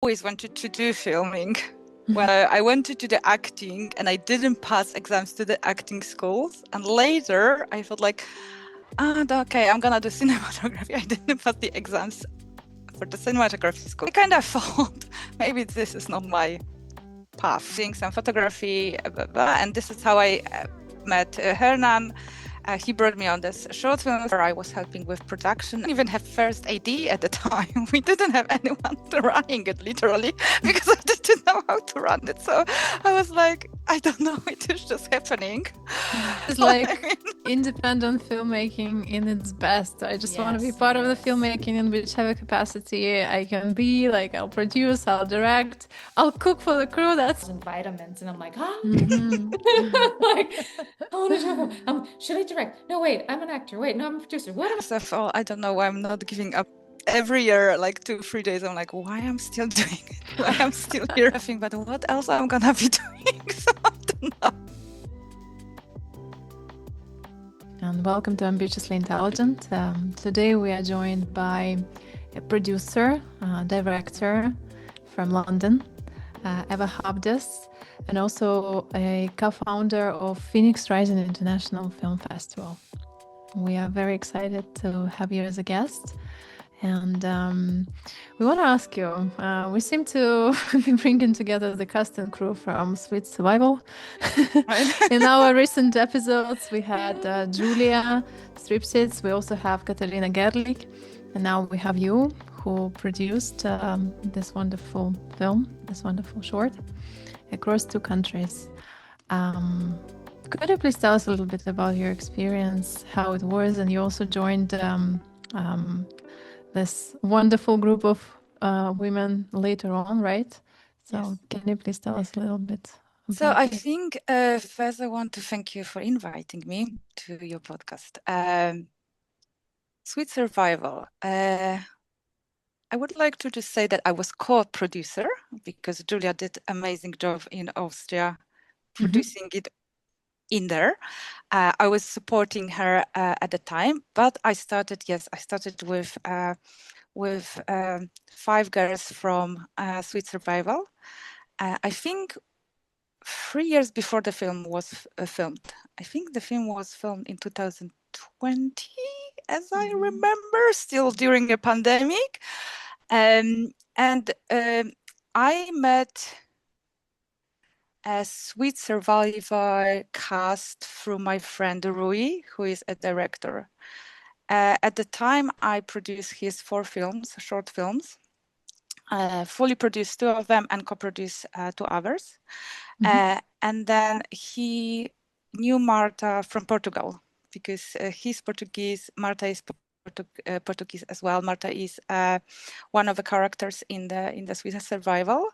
always wanted to do filming. When I wanted to do acting and I didn't pass exams to the acting schools. And later I felt like, okay, I'm gonna do cinematography. I didn't pass the exams for the cinematography school. I kind of thought maybe this is not my path. Doing some photography, blah, blah, and this is how I met Hernan. He brought me on this short film where I was helping with production. I didn't even have first AD at the time. We didn't have anyone running it, literally, because I didn't know how to run it. So I was like, I don't know, it is just happening. It's like independent filmmaking in its best. I just want to be part of the filmmaking in whichever capacity I can be. Like, I'll produce, I'll direct, I'll cook for the crew. That's and vitamins, and I'm like, huh? like, I want to do. Should I direct? No, wait, I'm an actor. Wait, no, I'm a producer. What am I? So I don't know why I'm not giving up. Every year, like 2-3 days, I'm like, why I'm still doing it? Why I'm still here? But what else I'm gonna be doing? So I don't know. And welcome to Ambitchiously Intelligent. Today we are joined by a producer, director from London, EWA HABDAS, and also a co-founder of Phoenix Rising International Film Festival. We are very excited to have you as a guest. And we want to ask you, we seem to be bringing together the cast and crew from Sweet Survival. In our recent episodes, we had Julia Stripsitz, we also have Katarina Gerlich, and now we have you, who produced this wonderful film, this wonderful short, across 2 countries. Could you please tell us a little bit about your experience, how it was, and you also joined this wonderful group of women later on, right? So yes. Can you please tell us a little bit? So I think first I want to thank you for inviting me to your podcast. Sweet Survival. I would like to just say that I was co-producer because Julia did amazing job in Austria producing it in there. I was supporting her at the time, but I started with 5 girls from Sweet Survival. I think 3 years before the film was filmed. I think the film was filmed in 2020, as I remember, still during a pandemic. And I met a Sweet Survivor cast through my friend Rui, who is a director. At the time, I produced his 4 films, short films, fully produced 2 of them and co-produced 2 others. And then he knew Marta from Portugal because he's Portuguese, Marta is Portuguese as well. Marta is one of the characters in the Sweet Survival.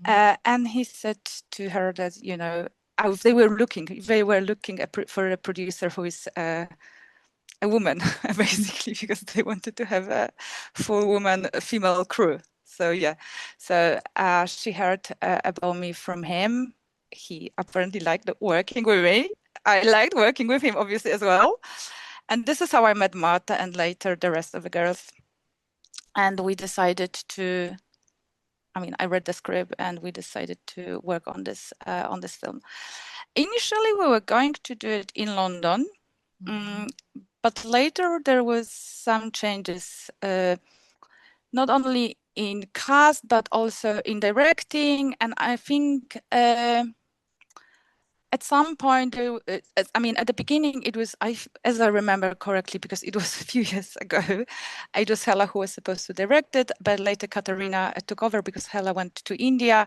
And he said to her that, you know, they were looking for a producer who is a woman, basically, because they wanted to have a full female crew. So yeah, so she heard about me from him. He apparently liked working with me. I liked working with him, obviously, as well. And this is how I met Marta and later the rest of the girls. And we decided to, I read the script and we decided to work on this film. Initially, we were going to do it in London. But later there was some changes, not only in cast, but also in directing. And I think at some point, at the beginning, it was, as I remember correctly, because it was a few years ago, it was Hella who was supposed to direct it, but later Katarina took over because Hella went to India,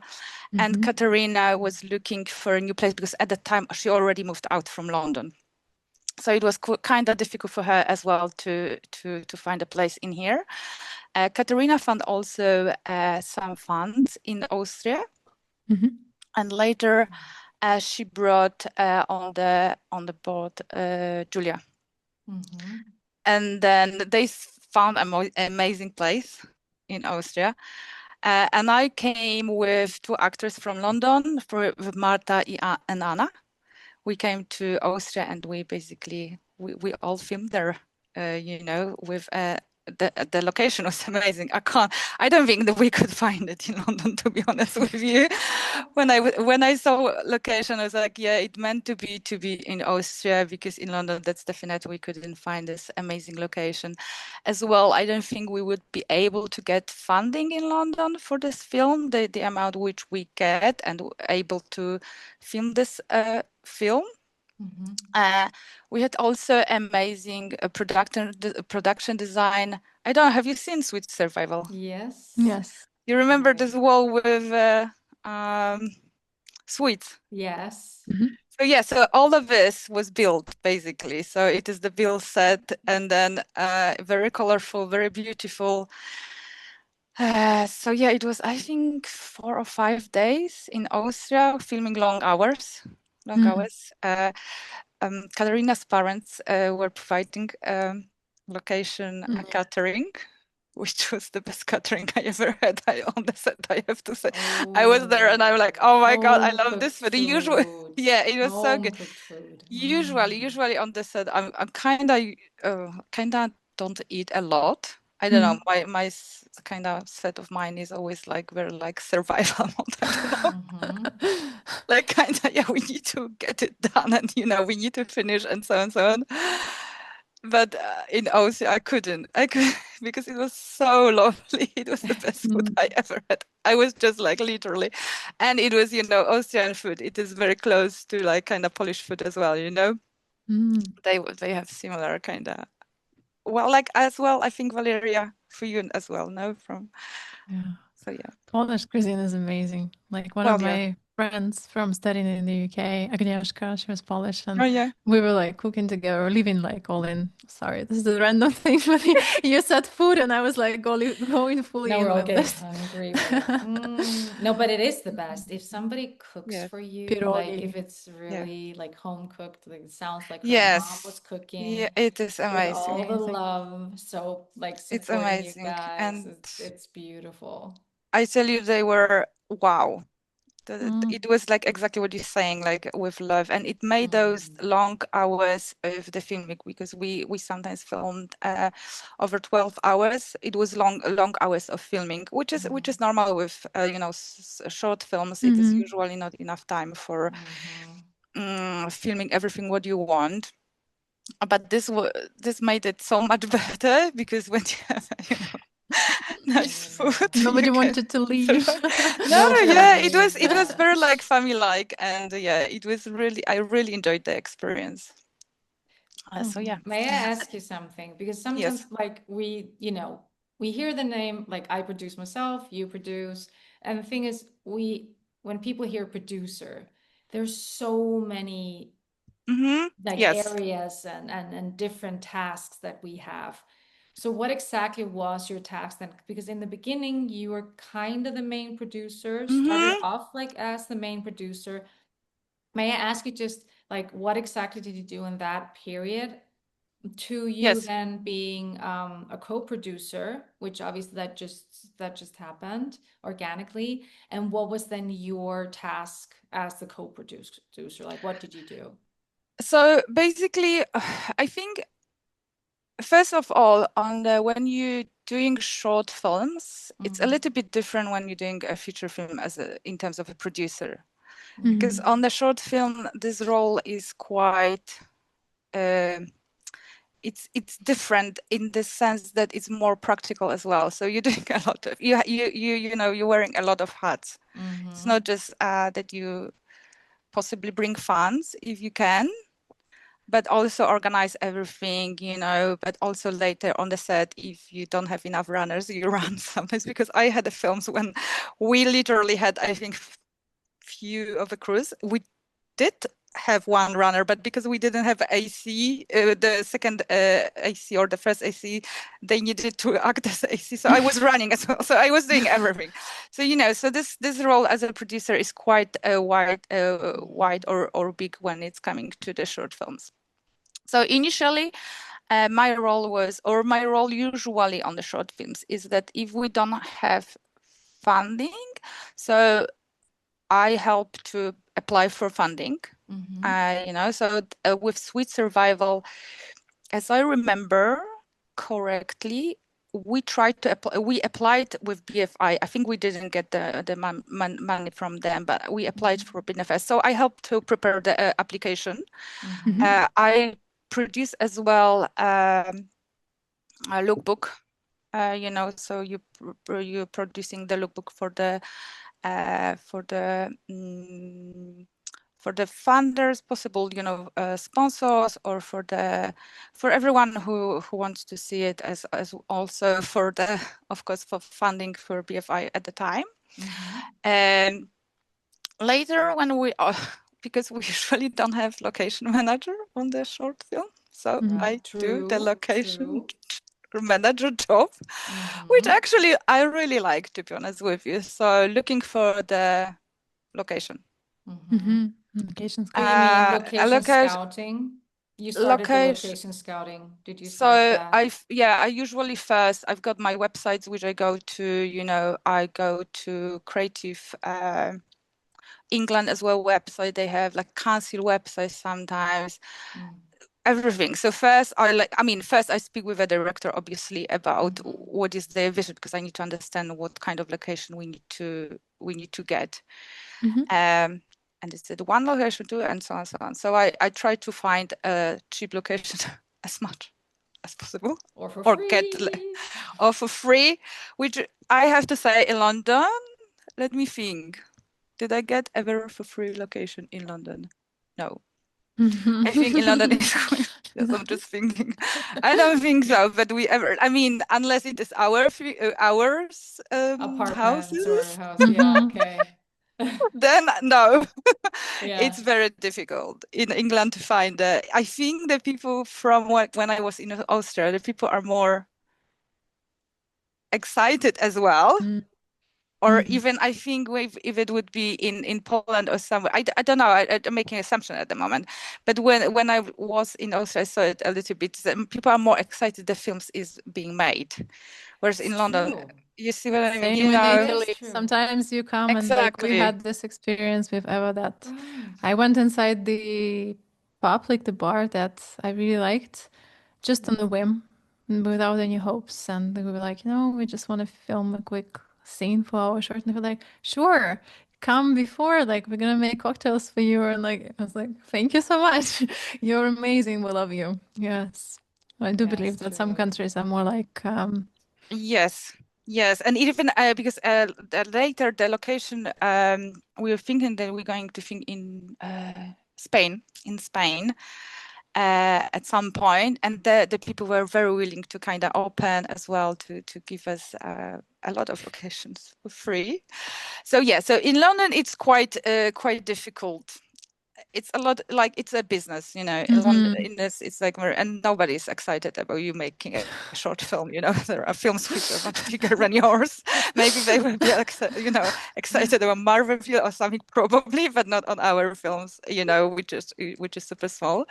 and Katarina was looking for a new place because at the time she already moved out from London. So it was kind of difficult for her as well to find a place in here. Katarina found also some funds in Austria, and later she brought on the board Julia, and then they found an amazing place in Austria. And I came with 2 actors from London, with Marta and Anna. We came to Austria and we basically we all filmed there, with the location was amazing. I don't think that we could find it in London, to be honest with you. When I saw location, I was like, yeah, it meant to be in Austria, because in London, that's definitely we couldn't find this amazing location. As well, I don't think we would be able to get funding in London for this film, the amount which we get, and able to film this film. We had also amazing production design. I don't know, have you seen Sweet Survival? Yes. Yes. You remember this wall with sweets? Yes. So yeah, so all of this was built basically. So it is the build set, and then very colorful, very beautiful. So yeah, it was, I think, 4 or 5 days in Austria, filming long hours. Katarina's parents were providing location catering, which was the best catering I ever had on the set, I have to say. I was there and I'm like, oh my God, I love this food. Yeah, it was so good. Home-cooked food. Usually on the set, I'm kind of don't eat a lot. I don't know. My kind of set of mine is always like very like survival mode. I don't know. Like kind of, yeah, we need to get it done, and we need to finish, and so on and so on. But in Austria, I couldn't because it was so lovely. It was the best food I ever had. I was just like literally, and it was Austrian food. It is very close to like kind of Polish food as well. They have similar kind of, well, like as well. I think Valeria, for you as well, no, from so yeah. Polish cuisine is amazing. Like one of my friends from studying in the UK, Agnieszka, she was Polish, and we were like cooking together, living like all in. Sorry, this is a random thing, but you said food, and I was like going fully in with this. Hungry. No, but it is the best if somebody cooks for you. Like if it's really like home cooked, like it sounds like her mom was cooking. Yeah, it is amazing. With all the love, so like supporting it's amazing. You guys, and it's beautiful. I tell you, they were wow. It was like exactly what you're saying, like with love, and it made those long hours of the filming, because we sometimes filmed over 12 hours. It was long hours of filming, which is normal with short films. It is usually not enough time for filming everything what you want. But this made it so much better, because when you have nice food, nobody wanted to leave. it was very like family-like, and it was really, I really enjoyed the experience. So yeah. May I ask you something? Because sometimes like we hear the name, like I produce myself, you produce, and the thing is, when people hear producer, there's so many areas and different tasks that we have. So what exactly was your task then? Because in the beginning, you were kind of the main producer, started off like as the main producer. May I ask you just like, what exactly did you do in that period to you then being a co-producer, which obviously that just happened organically. And what was then your task as the co-producer? Like, what did you do? So basically, I think, first of all, when you're doing short films, it's a little bit different when you're doing a feature film in terms of a producer, because on the short film, this role is quite, it's different in the sense that it's more practical as well. So you're doing a lot of you're wearing a lot of hats. It's not just that you possibly bring funds if you can, but also organize everything, but also later on the set, if you don't have enough runners, you run sometimes, because I had the films when we literally had, I think, few of the crews. We did have one runner, but because we didn't have AC, the second AC or the first AC, they needed to act as AC. So I was running as well. So I was doing everything. So, so this role as a producer is quite wide or big when it's coming to the short films. So initially, my role usually on the short films is that if we don't have funding, so I help to apply for funding. So with Sweet Survival, as I remember correctly, we tried to we applied with BFI. I think we didn't get the money from them, but we applied for BNFS. So I helped to prepare the application. I produce as well a lookbook. You know, so you're producing the lookbook for the funders, possible, you know, sponsors, or for everyone who wants to see it, as also for the, of course, for funding for BFI at the time. And later, when we because we usually don't have location manager on the short film, so I do the location manager job, which actually I really like, to be honest with you. So looking for the location. Location scouting. You mean location scouting? You started the location scouting. Did you start that? I usually first, I've got my websites which I go to, you know, I go to Creative England as well website. They have like council websites sometimes. Everything. So first I speak with a director, obviously, about what is their vision, because I need to understand what kind of location we need to get. And it's the one location too, and so on, so on. So I try to find a cheap location as much as possible, or for free, or for free, which I have to say, in London, let me think. Did I get ever for free location in London? No. I think in London it's yes, I'm just thinking. I don't think so, but I mean, unless it is ours apartments houses or house. Yeah, okay. Then no. It's very difficult in England to find. I think the people from when I was in Austria, the people are more excited as well. Or even, I think, if it would be in Poland or somewhere, I don't know. I'm making an assumption at the moment. But when I was in Austria, I saw it a little bit. People are more excited the films is being made, whereas in London, you see what I mean? Same in Italy. Sometimes you come and like we had this experience with Eva that I went inside the pub, like the bar that I really liked, just on the whim, without any hopes, and they were like, we just want to film a quick scene for our short, and they were like, sure, come before, like we're gonna make cocktails for you, and like I was like, thank you so much, you're amazing, we love you. Yes, I do believe that some countries are more like Yes, and even because later the location, we were thinking that we're going to think in Spain, at some point, and the people were very willing to kind of open as well to give us a lot of locations for free. So so in London it's quite difficult. It's a lot, like it's a business, you know. In this, it's like, and nobody's excited about you making a short film, you know. There are films which are much bigger than yours. Maybe they will be excited about Marvel film or something, probably, but not on our films, you know, which is super small.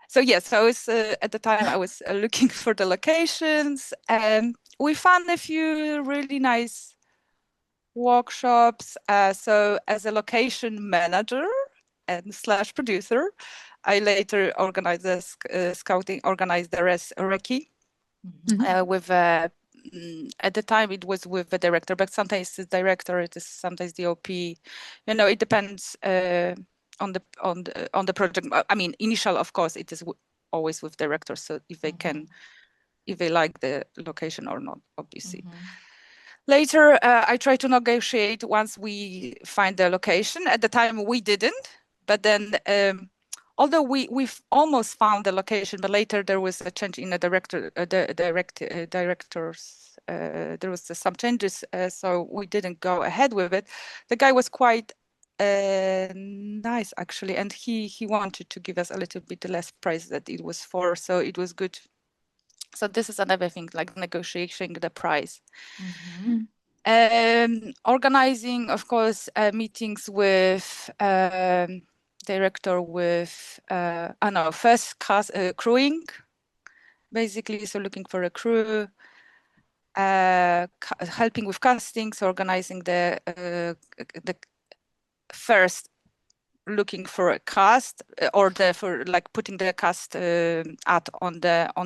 So so it's at the time I was looking for the locations, and we found a few really nice workshops. So as a location manager and / producer, I later organized the scouting, organized the recce with at the time it was with the director, but sometimes the director, it is sometimes the OP, you know, it depends on the project. I mean, initial, of course, it is always with directors, so if they can, if they like the location or not, obviously. Later, I try to negotiate once we find the location. At the time, we didn't, but then, although we've almost found the location, but later there was a change in the directors. There was some changes, so we didn't go ahead with it. The guy was quite nice, actually, and he wanted to give us a little bit less price that it was for, so it was good. So this is another thing, like negotiating the price. Organizing, of course, meetings with director, with first cast, crewing, basically. So looking for a crew, helping with castings, organizing the first, looking for a cast, or for like putting the cast ad on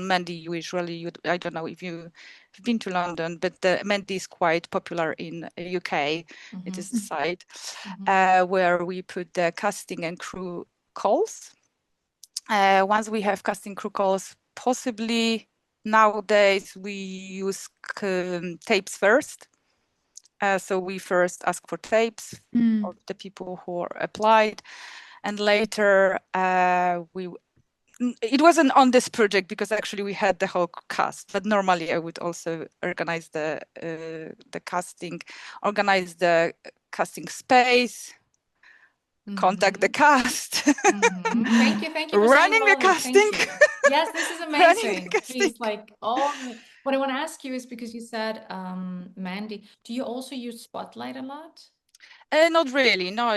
Mandy. Usually, I don't know if you I've been to London, but Mandy is quite popular in UK. It is a site where we put the casting and crew calls. Once we have casting crew calls, possibly nowadays we use tapes first. So we first ask for tapes of the people who applied, and later it wasn't on this project because actually we had the whole cast, but normally I would also organize the casting, organize the casting space, contact the cast. Thank you for Running saying the all this. casting. Thank you. Yes, this is Running the amazing. casting. Please, like what I want to ask you is because you said, Mandy, do you also use Spotlight a lot? Not really. No.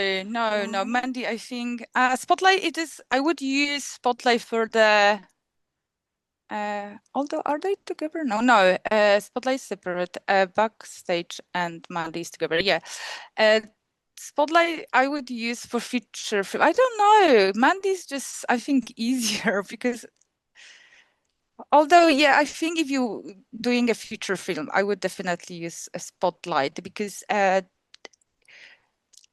Mandy, I think Spotlight. It is. I would use Spotlight for the. Although are they together? No. Spotlight is separate. Backstage and Mandy is together. Yeah. Spotlight I would use for feature film. I don't know. Mandy's just I think easier because although yeah, I think if you doing a feature film, I would definitely use a Spotlight because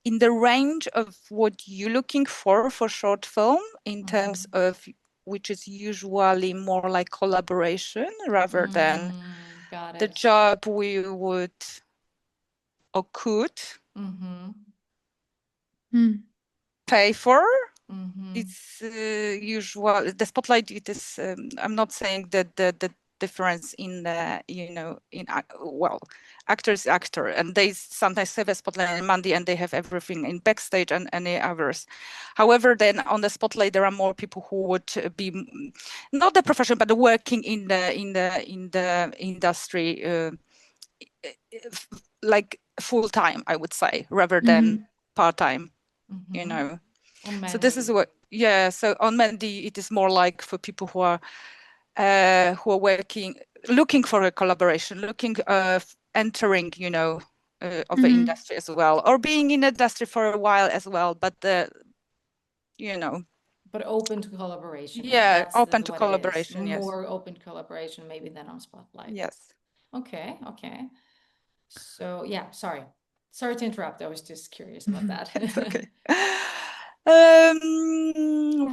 in the range of what you're looking for short film in terms of which is usually more like collaboration rather than the job we would or could pay for. It's usual. The Spotlight. It is. I'm not saying that the difference in the well, actor is actor, and they sometimes have a Spotlight in Mandy, and they have everything in backstage and any others. However, then on the Spotlight there are more people who would be not the profession, but working in the industry, like full time, I would say, rather than part time. You know. So this is what, yeah. So on Mandy, it is more like for people who are working, looking for a collaboration, looking entering, of the industry as well, or being in the industry for a while as well. But but open to collaboration. Yeah, That's open to what collaboration. Yes, more open to collaboration maybe than on Spotlight. Yes. Okay. So yeah, sorry to interrupt. I was just curious about that. It's okay.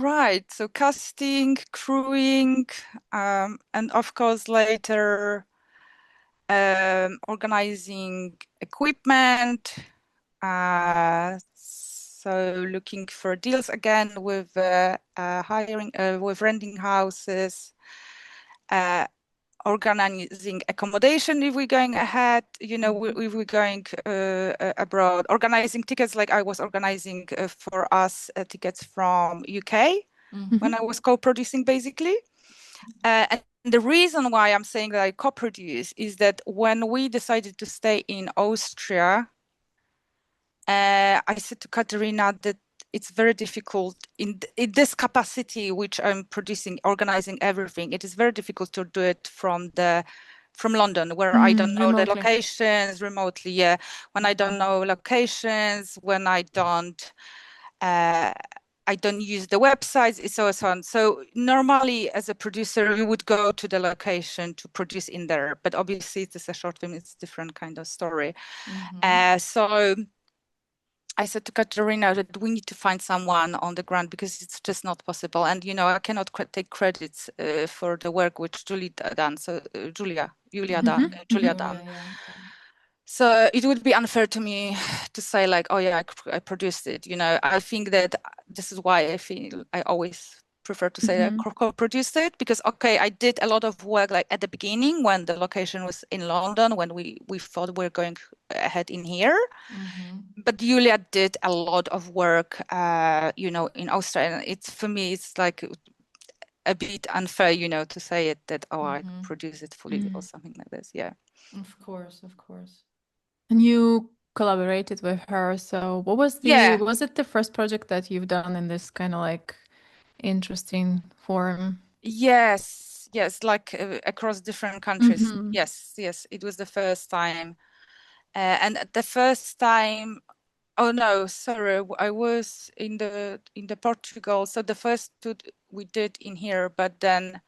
Right. So casting, crewing, and of course later organizing equipment. So looking for deals again with hiring, with renting houses, organizing accommodation if we're going ahead, if we're going abroad, organizing tickets like I was organizing for us tickets from UK when I was co-producing basically. And the reason why I'm saying that I co-produce is that when we decided to stay in Austria, I said to Katerina that it's very difficult in this capacity which I'm producing, organizing everything. It is very difficult to do it from London, where I don't know the locations remotely. Yeah, when I don't know locations, when I don't use the websites, so on. So normally, as a producer, you would go to the location to produce in there. But obviously, it is a short film; it's a different kind of story. So I said to Katerina that we need to find someone on the ground because it's just not possible. And, I cannot take credits for the work which Julia done. So Julia done. Yeah. So it would be unfair to me to say like, oh yeah, I produced it. I think that this is why I feel I always prefer to say that I co-produced it because, okay, I did a lot of work like at the beginning when the location was in London, when we thought we were going ahead in here. But Julia did a lot of work, in Austria. And for me, it's like a bit unfair, to say it that, oh, I produce it fully or something like this. Yeah. Of course. And you collaborated with her. So what was was it the first project that you've done in this kind of like interesting form? Yes, like across different countries. Yes, it was the first time. And the first time, oh no, sorry, I was in the Portugal. So the first two we did in here, but then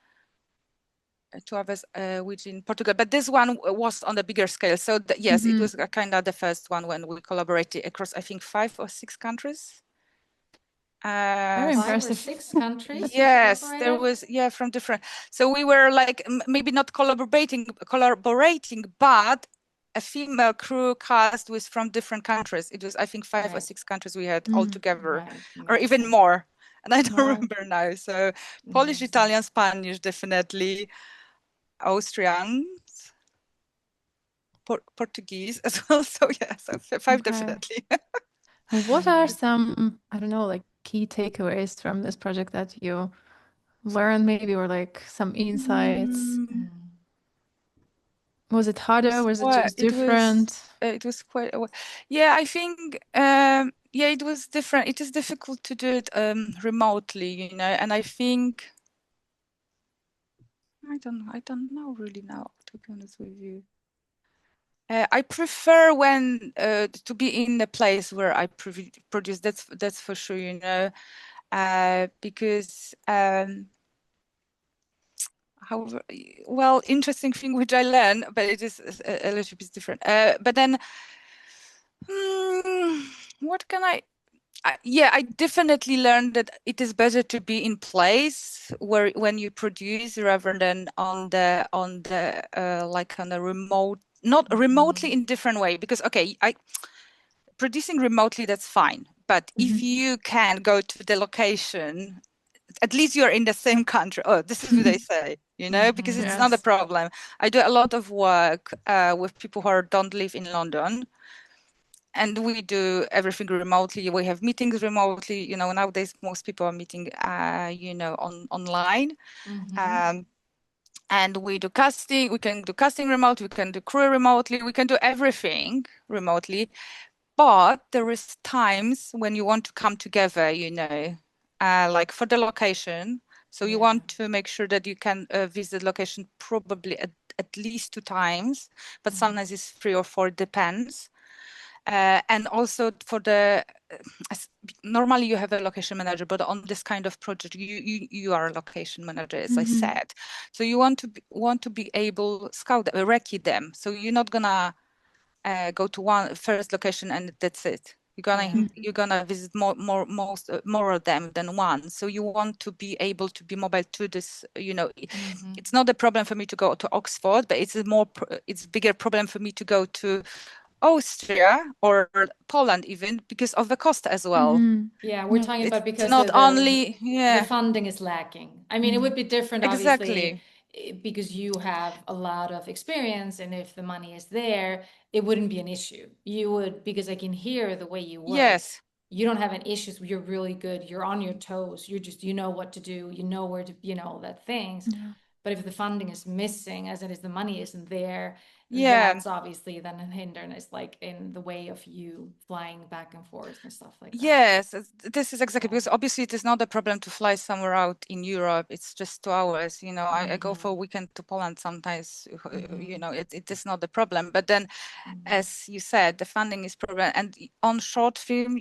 which in Portugal, but this one was on a bigger scale. So yes, it was kind of the first one when we collaborated across, I think, 5 or 6 countries. Very 5 or impressive. 6 countries. Yes, there was, from different. So we were like maybe not collaborating, but a female crew cast was from different countries. It was, I think, 5 or 6 countries we had all together, Right. or even Amazing. more. And I don't Wow. remember now. So Polish, Amazing. Italian, Spanish, definitely, Austrians, Portuguese as well. So yeah, so 5 definitely. What are some, I don't know, like key takeaways from this project that you learned maybe, or like some insights? Was it harder? Was it just different? It was quite, yeah, I think, yeah, it was different. It is difficult to do it remotely, you know, and I think, I don't know really now, to be honest with you. I prefer when to be in a place where I produce. That's for sure, you know, because however, well, interesting thing which I learned, but it is a little bit different. But then, what can yeah, I definitely learned that it is better to be in place where when you produce rather than on the like on a remote, not remotely in different way. Because okay, producing remotely, that's fine, but if you can go to the location, at least you're in the same country. Oh, this is what they say, you know, because it's not a Yes. problem. I do a lot of work with people who don't live in London, and we do everything remotely. We have meetings remotely. You know, nowadays most people are meeting, you know, online. And we do casting. We can do casting remotely. We can do crew remotely. We can do everything remotely. But there is times when you want to come together, you know, like for the location. So you want to make sure that you can visit location probably at least 2 times, but sometimes it's 3 or 4, depends. And also for the normally you have a location manager, but on this kind of project you are a location manager, as I said. So you want to be able scout recce them. So you're not gonna go to one first location and that's it. You're gonna visit more of them than one. So you want to be able to be mobile to this. You know, it's not a problem for me to go to Oxford, but it's it's bigger problem for me to go to Austria or Poland even because of the cost as well. Yeah, we're talking about It's because not only the funding is lacking. I mean, it would be different, obviously, exactly. because you have a lot of experience, and if the money is there, it wouldn't be an issue. You would, because I can hear the way you work. Yes. You don't have an issues. You're really good. You're on your toes. You're just, you know what to do. You know where to, you know, that things. But if the funding is missing, as it is, the money isn't there, Yeah. that's obviously then a hindrance, like in the way of you flying back and forth and stuff like that. Yes, this is exactly because obviously it is not a problem to fly somewhere out in Europe. It's just 2 hours. You know, I go for a weekend to Poland sometimes. You know, it is not a problem. But then, as you said, the funding is problem, and on short film,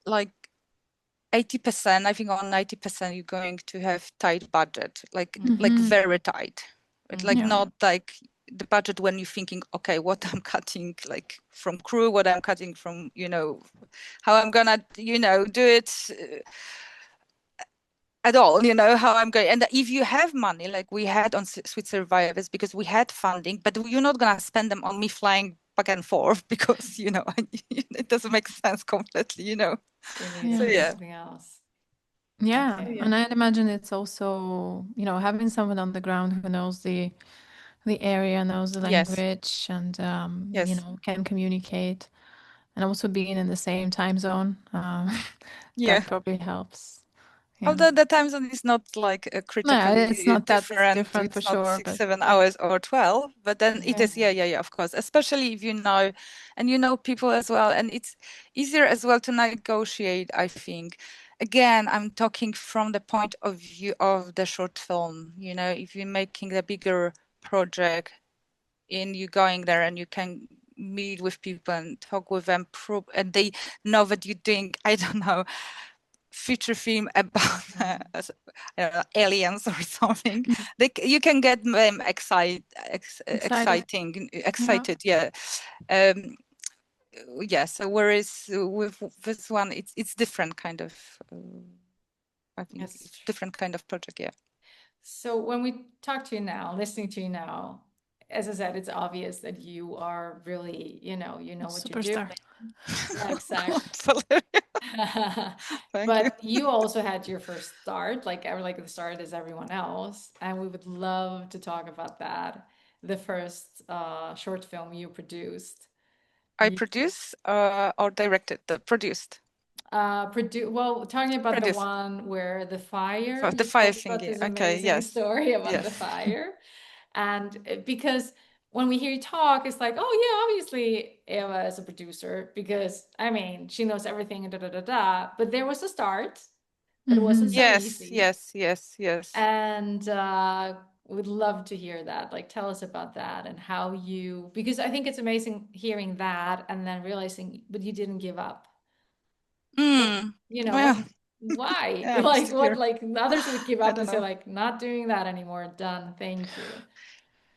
like 80%, I think on 90%, you're going to have tight budget, like very tight. Like not like the budget when you're thinking, okay, what I'm cutting like from crew, what I'm cutting from, you know, how I'm gonna, you know, do it at all, you know, how I'm going. And if you have money, like we had on Sweet Survivors, because we had funding, but you're not gonna spend them on me flying back and forth because, you know, it doesn't make sense completely, you know. You need So it for yeah. something else. Yeah, Okay. and I'd imagine it's also, you know, having someone on the ground who knows the area, knows the language, and you know, can communicate, and also being in the same time zone. That probably helps. Yeah. Although the time zone is not like No, critically it's not that different, different for it's not sure, 6, but 7 hours or 12, but then it is, yeah, of course, especially if you know, and you know people as well, and it's easier as well to negotiate, I think. Again, I'm talking from the point of view of the short film, you know, if you're making a bigger project and you're going there and you can meet with people and talk with them, and they know that you're doing, I don't know, feature film about I don't know, aliens or something, you can get them excited, yeah. Yeah, so whereas with this one, it's different kind of, I think it's different kind of project, yeah. So when we talk to you now, listening to you now, as I said, it's obvious that you are really, you know what you're doing. Yeah, exactly. Thank you. But you also had your first start, like the start as everyone else, and we would love to talk about that. The first short film you produced. I produced or directed? Produced. Well, talking about the one where the fire, The you fire told about thingy. this Okay, amazing yes. story about Yes. the fire. And because when we hear you talk, it's like, oh yeah, obviously Eva is a producer because I mean she knows everything and da da da da. But there was a start, but it wasn't so easy. Yes. And would love to hear that. Like, tell us about that and how you, because I think it's amazing hearing that and then realizing, but you didn't give up. You know, well, why? yeah, Like what? Like others would give up and say, know. like, not doing that anymore. Done. Thank you.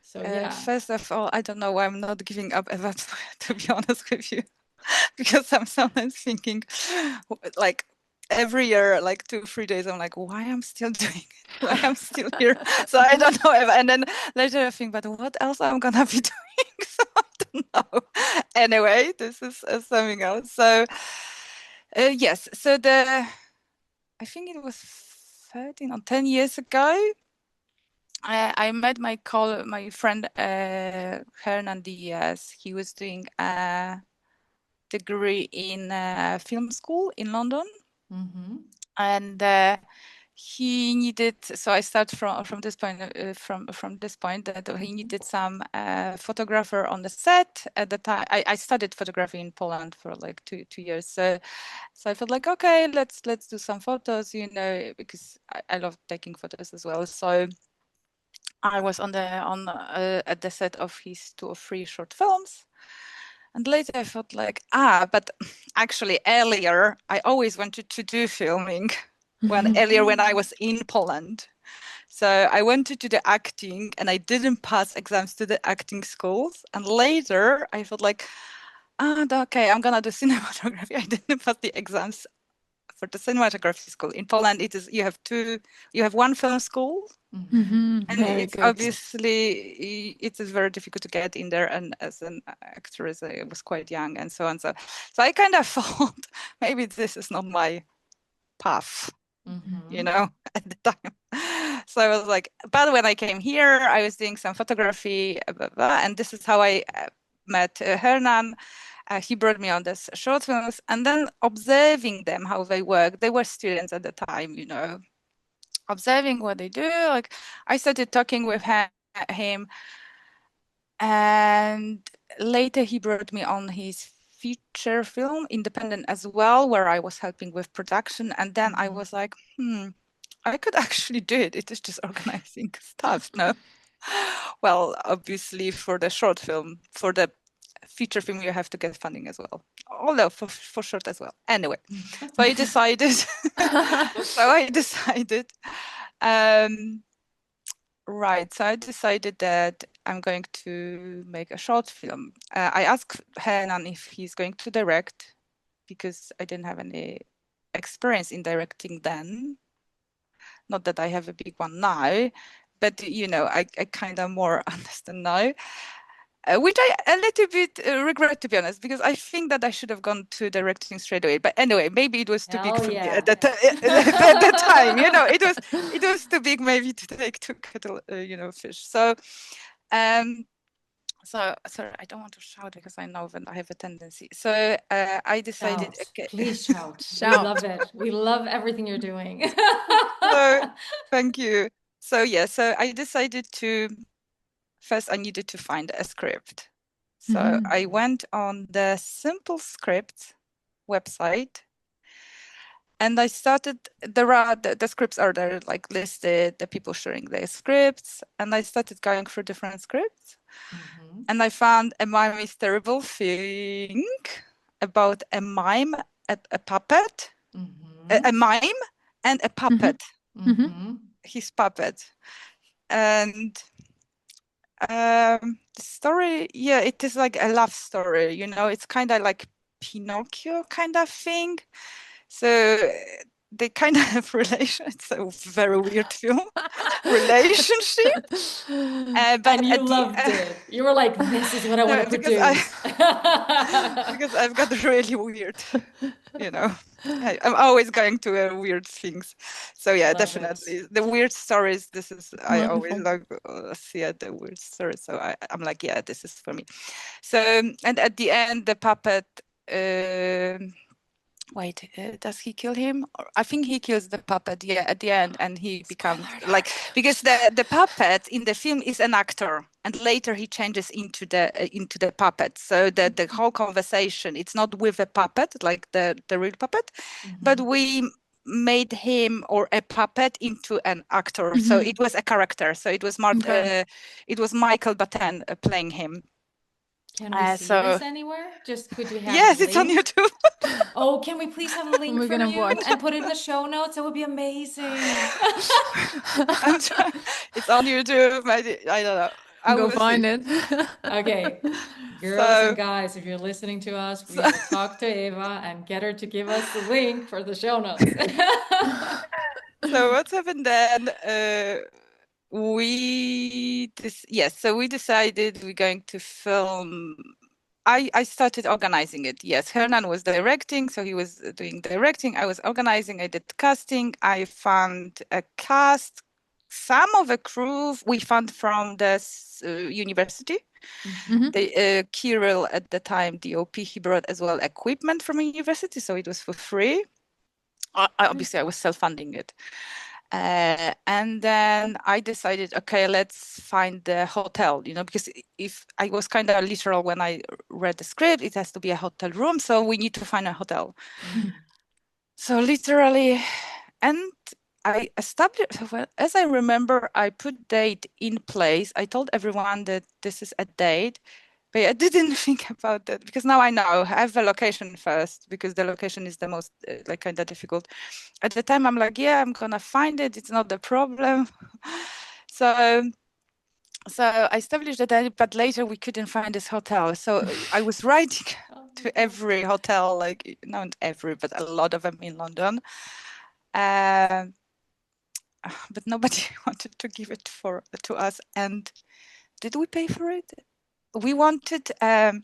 So yeah. First of all, I don't know why I'm not giving up ever, to be honest with you, because I'm sometimes thinking, like every year, like 2-3 days, I'm like, why I'm still doing it? Why I'm still here? So I don't know. And then later I think, but what else I'm gonna be doing? So I don't know. Anyway, this is something else. So yes, so I think it was 13 or 10 years ago. I met my friend Hernan Diaz. He was doing a degree in film school in London, and he needed. So I start from this point. From this point, that he needed some photographer on the set. At the time, I studied photography in Poland for like two years. So I felt like, okay, let's do some photos, because I love taking photos as well. So I was at the set of his 2 or 3 short films. And later I felt like, but actually earlier, I always wanted to do filming when I was in Poland. So I wanted to do acting and I didn't pass exams to the acting schools. And later I felt like, okay, I'm going to do cinematography. I didn't pass the exams for the cinematography school. In Poland, you have one film school. And it's obviously it is very difficult to get in there, and as an actress I was quite young and so on, so I kind of thought maybe this is not my path, at the time. So I was like, but when I came here I was doing some photography, blah, blah, and this is how I met Hernan. He brought me on this short films, and then observing them, how they work. They were students at the time, observing what they do. Like I started talking with him, and later he brought me on his feature film, independent as well, where I was helping with production. And then I was like, I could actually do it. It is just organizing stuff. No, well, obviously for the short film, for the feature film, you have to get funding as well. Although for short as well. Anyway, so I decided. Right. So I decided that I'm going to make a short film. I asked Hernan if he's going to direct, because I didn't have any experience in directing then. Not that I have a big one now, but I kind of more understand now. Which I a little bit regret, to be honest, because I think that I should have gone to directing straight away. But anyway, maybe it was too big for me at the time. It was too big, maybe to take two kettle, fish. So, sorry, I don't want to shout because I know that I have a tendency. So I decided. Shout. Okay. Please shout. Shout. We love it. We love everything you're doing. So thank you. So yeah, so I decided to. First, I needed to find a script. So I went on the Simple Scripts website, and I started, the scripts are there, like listed, the people sharing their scripts, and I started going through different scripts. And I found A Mime is Terrible thing about a mime, a puppet. a mime and a puppet, his puppet. And the story, yeah, it is like a love story, you know, it's kind of like Pinocchio kind of thing. So they kind of have relation. It's a very weird film relationship. But And you loved it. You were like, this is what I want to produce. Because I've got really weird, you know, I'm always going to weird things. So yeah, Love definitely it. the weird stories. This is, I always Wonderful. love see the weird stories. So I'm like, yeah, this is for me. So, and at the end, the puppet, wait, does he kill him? Or I think he kills the puppet, yeah, at the end, and he becomes like, because the puppet in the film is an actor, and later he changes into the puppet. So the whole conversation, it's not with a puppet, like the real puppet, but we made him or a puppet into an actor. So it was a character. So it was it was Michael Batten playing him. Can we see this anywhere? Just could we have yes, the it's on link? YouTube. Oh, can we please have a link We're from gonna you watch. and put it in the show notes? That would be amazing. It's on YouTube. I don't know. Go find it. Okay, girls and guys, if you're listening to us, we will talk to Eva and get her to give us the link for the show notes. So what's happened then? So we decided we're going to film. I started organizing it. Yes, Hernan was directing, so he was doing directing. I was organizing. I did casting. I found a cast. Some of the crew we found from the university. The Kirill at the time, DOP, he brought as well equipment from a university, so it was for free. Obviously, I was self-funding it. And then I decided, okay, let's find the hotel, you know, because if I was kind of literal when I read the script, it has to be a hotel room. So we need to find a hotel. So literally, and I established, well, as I remember, I put date in place. I told everyone that this is a date, but I didn't think about that because now I know I have the location first because the location is the most like kind of difficult. At the time, I'm like, yeah, I'm gonna find it. It's not the problem. So I established the date, but later we couldn't find this hotel. So I was writing to every hotel, like not every, but a lot of them in London. But nobody wanted to give it to us. And did we pay for it? We wanted them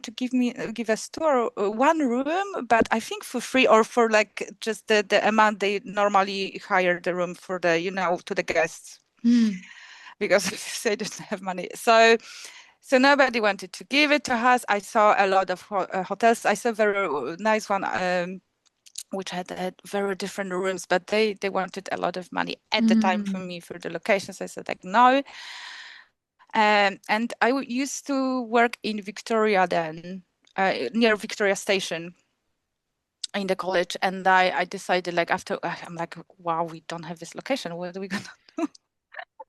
to give us one room, but I think for free or for like just the amount they normally hire the room for the, you know, to the guests because they didn't have money. So nobody wanted to give it to us. I saw a lot of hotels. I saw a very nice one which had very different rooms, but they wanted a lot of money at the time for me for the locations. I said like no. And I used to work in Victoria then, near Victoria Station in the college. And I decided like after, I'm like, wow, we don't have this location. What are we gonna do?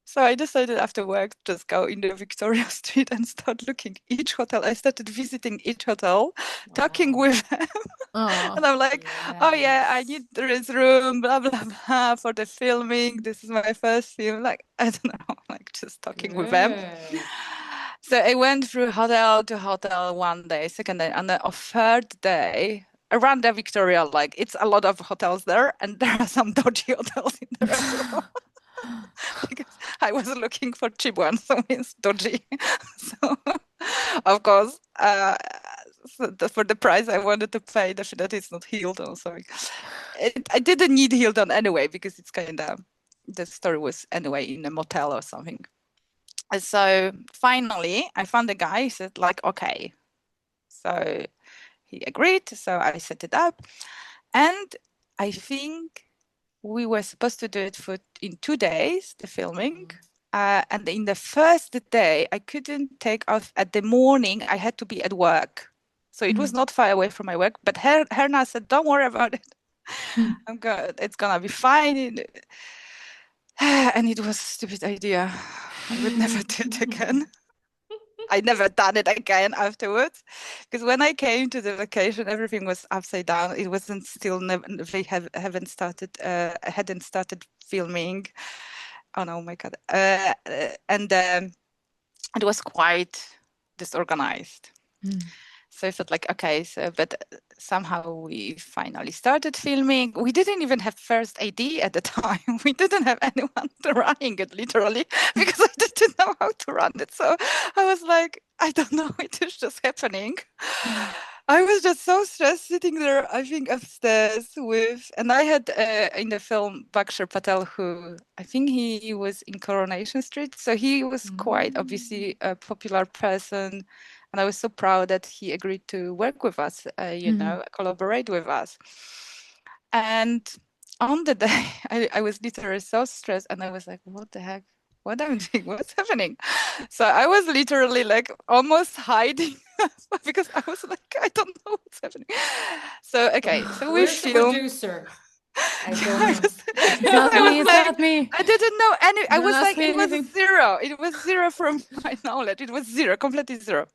So I decided after work, just go in the Victoria Street and start looking each hotel. I started visiting each hotel, talking with them. And I'm like, oh yeah, I need this room, blah, blah, blah, for the filming. This is my first film. Like, I don't know, like just talking with them. So I went through hotel to hotel one day, second day, and then on third day, around the Victoria, like it's a lot of hotels there, and there are some dodgy hotels in there as well. Because I was looking for cheap ones, so it's dodgy. So, of course, for the price I wanted to pay, definitely it's not Hilton. Sorry, I didn't need Hilton anyway because it's kind of the story was anyway in a motel or something. And so finally, I found a guy. He said like, okay, so he agreed. So I set it up, and I think we were supposed to do it in 2 days, the filming. And in the first day, I couldn't take off at the morning. I had to be at work. So it was not far away from my work. But Herna said, don't worry about it. It's going to be fine. And it was a stupid idea. I would never do it again. I never done it again afterwards, because when I came to the location, everything was upside down. It wasn't still. They hadn't started filming. Oh no, my God! And it was quite disorganized. So I felt like, okay, but somehow we finally started filming. We didn't even have first AD at the time. We didn't have anyone running it, literally, because I didn't know how to run it. So I was like, I don't know, it is just happening. I was just so stressed sitting there, I think upstairs and I had in the film Bakshar Patel, who I think he was in Coronation Street. So he was quite obviously a popular person. And I was so proud that he agreed to work with us, collaborate with us. And on the day, I was literally so stressed, and I was like, what the heck? What am I doing? What's happening? So I was literally like almost hiding because I was like, I don't know what's happening. So, okay, so we Where's the filmed. producer? I don't know. It's not me. It's not me. I didn't know any. I was like, it was anything. zero. It was zero from my knowledge. It was zero, completely zero.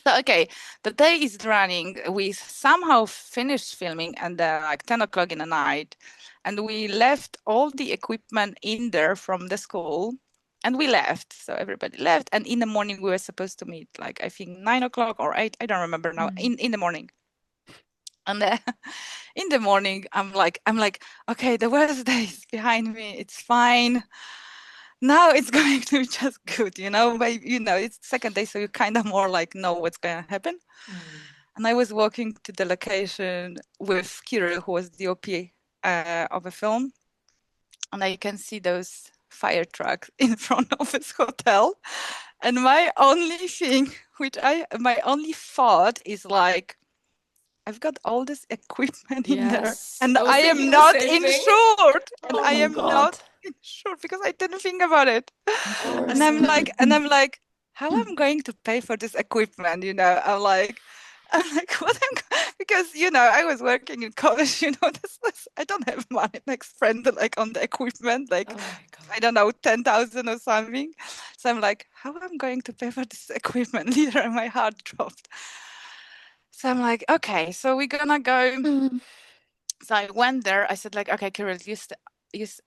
So, okay, the day is running. We somehow finished filming and like 10 o'clock in the night. And we left all the equipment in there from the school. And we left. So everybody left. And in the morning, we were supposed to meet, like, I think 9 o'clock or 8. I don't remember now. In the morning. And in the morning, I'm like, okay, the worst day is behind me. It's fine. Now it's going to be just good, maybe, it's second day, so you kind of more like know what's going to happen. And I was walking to the location with Kirill, who was the OP of a film. And I can see those fire trucks in front of his hotel. And my only thought is like, I've got all this equipment in there, and I am not insured. And I am not insured because I didn't think about it. And I'm like, how am I going to pay for this equipment? I'm like, what? Because I was working in college. I don't have money like spend like on the equipment, like I don't know, 10,000 or something. So I'm like, how am I going to pay for this equipment? Literally, my heart dropped. So I'm like, okay, so we're gonna go. So I went there. I said, like, okay, Kirill,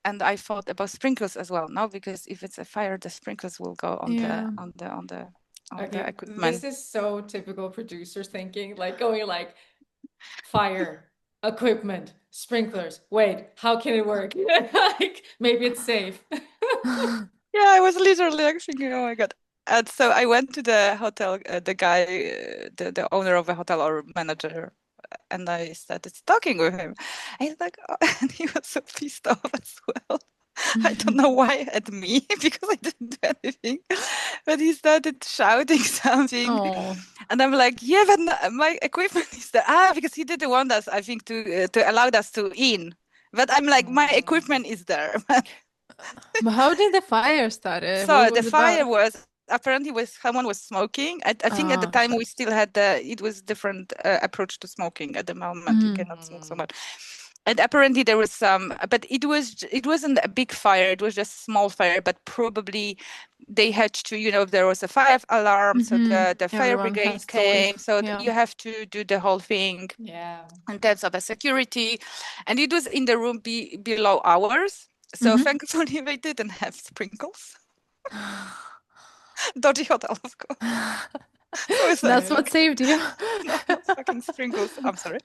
and I thought about sprinkles as well, no, because if it's a fire, the sprinkles will go on the equipment. This is so typical producers thinking, like going like fire, equipment, sprinklers. Wait, how can it work? Like maybe it's safe. Yeah, I was literally like thinking, oh my God. And so I went to the hotel, the guy, the owner of the hotel or manager, and I started talking with him. And he's like, oh, and he was so pissed off as well. I don't know why at me, because I didn't do anything. But he started shouting something. And I'm like, yeah, but my equipment is there. Because he didn't want us, I think, to allow us to in. But I'm like, my equipment is there. But how did the fire start? So the fire was apparently someone was smoking. I think at the time we still had it was different approach to smoking. At the moment, you cannot smoke so much. And apparently there was some, but it wasn't a big fire. It was just a small fire. But probably they had to, there was a fire alarm, so the fire brigade came. So you have to do the whole thing. Yeah. In terms of a security, and it was in the room below ours. So thankfully they didn't have sprinkles. Dodgy hotel, of course. So that's what saved you. No fucking sprinkles. I'm sorry.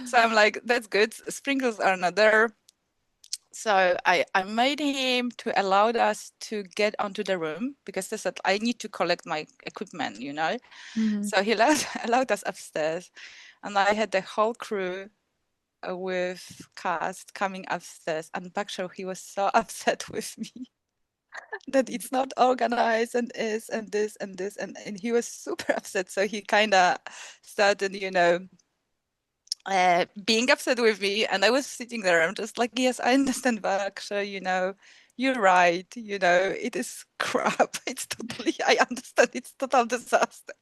So I'm like, that's good. Sprinkles are not there. So I made him to allow us to get onto the room because they said I need to collect my equipment, So he allowed us upstairs, and I had the whole crew with cast coming upstairs, and Bakshar, he was so upset with me that it's not organized and this and this and this, and he was super upset. So he kind of started, being upset with me, and I was sitting there. I'm just like, yes, I understand, Bakshar. You're right. It is crap. I understand. It's total disaster.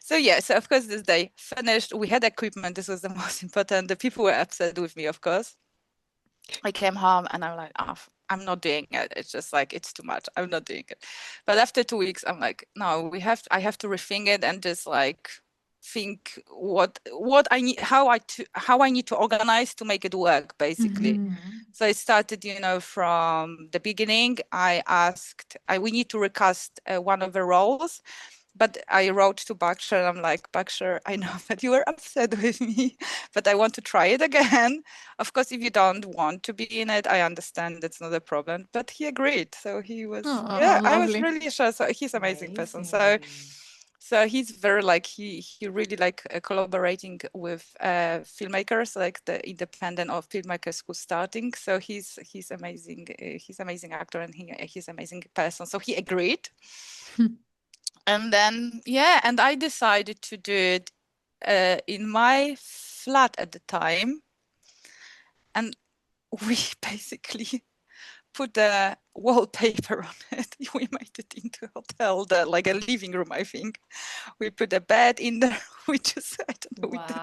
So yeah, so of course this day finished. We had equipment. This was the most important. The people were upset with me, of course. I came home and I'm like, I'm not doing it. It's just like, it's too much. I'm not doing it. But after 2 weeks, I'm like, no, I have to rethink it and just like think what I need, how I need to organize to make it work, basically. So I started, from the beginning. I asked, we need to recast one of the roles. But I wrote to Bakshar, and I'm like, Bakshar, I know that you were upset with me, but I want to try it again. Of course, if you don't want to be in it, I understand that's not a problem. But he agreed. So he was, I was really sure. So he's an amazing person. So he's very like, he really like collaborating with filmmakers, like the independent of filmmakers who's starting. So he's amazing. He's amazing actor, and he's amazing person. So he agreed. And then, and I decided to do it in my flat at the time. And we basically put the wallpaper on it. We made it into a hotel, like a living room, I think. We put a bed in there. We just, I don't know, we did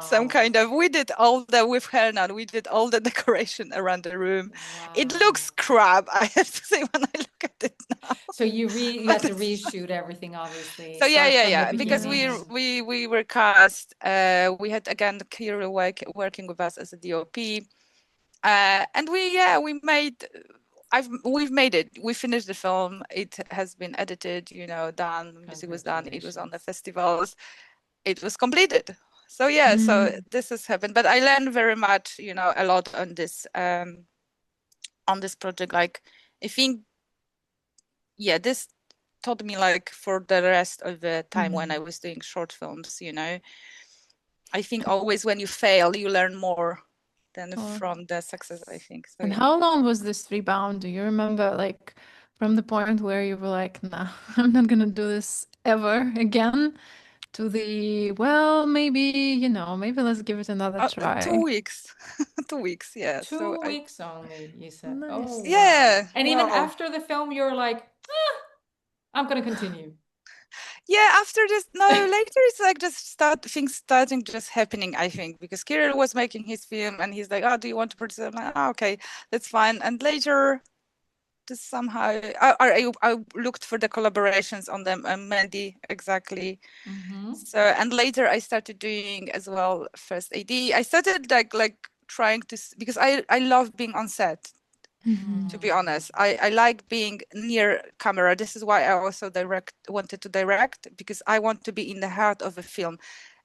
some kind of, we did all the, with her now, we did all the decoration around the room. It looks crap, I have to say, when I look at it now. So you had to reshoot everything, obviously. So because we were cast. We had again Kirill working with us as a DOP, and we've made it. We finished the film. It has been edited, done. Music was done. It was on the festivals. It was completed. So so this has happened. But I learned very much, a lot on this project. Like, I think, this taught me, like, for the rest of the time when I was doing short films, I think always when you fail, you learn more than from the success, I think. So, and how long was this rebound? Do you remember, like, from the point where you were like, nah, I'm not gonna do this ever again, to the, well, maybe, maybe let's give it another try? 2 weeks. 2 weeks, yeah. 2 weeks only, you said. Nice. Oh, wow. Yeah. And even after the film, you're like, I'm gonna continue. Yeah, after this, no, later it's like just things starting just happening, I think, because Kirill was making his film and he's like, oh, do you want to produce it? I'm like, oh, okay, that's fine. And later, just somehow, I looked for the collaborations on them, Mandy, exactly. So, and later I started doing as well first AD. I started like trying to, because I love being on set. To be honest, I like being near camera. This is why I also wanted to direct, because I want to be in the heart of a film.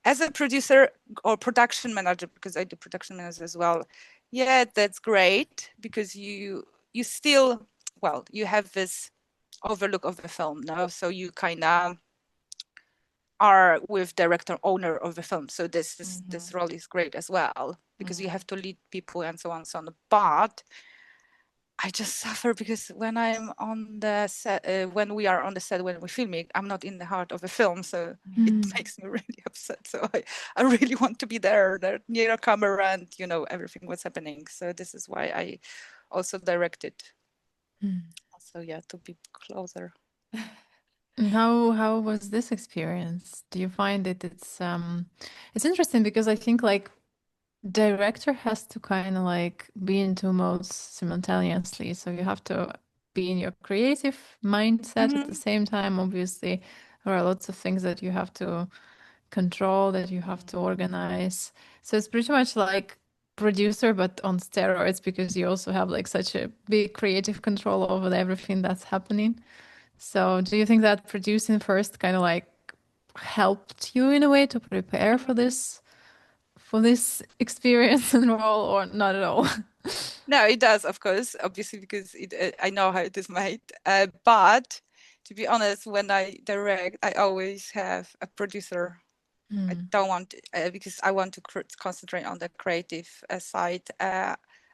As a producer or production manager, because I do production manager as well. Yeah, that's great, because you still, well, you have this overlook of the film now, so you kind of are with director owner of the film. So this role is great as well, because you have to lead people and so on and so on. But I just suffer because when I'm on the set, when we are on the set, when we're filming, I'm not in the heart of a film. So it makes me really upset. So I really want to be there near a camera and, everything what's happening. So this is why I also directed. So to be closer. And how was this experience? Do you find it's interesting, because I think, like, director has to kind of like be in two modes simultaneously. So you have to be in your creative mindset at the same time. Obviously, there are lots of things that you have to control, that you have to organize. So it's pretty much like producer, but on steroids, because you also have like such a big creative control over everything that's happening. So do you think that producing first kind of like helped you in a way to prepare for this experience and role, or not at all? No, it does, of course, obviously, because I know how it is made. But to be honest, when I direct, I always have a producer. I don't want, because I want to concentrate on the creative side.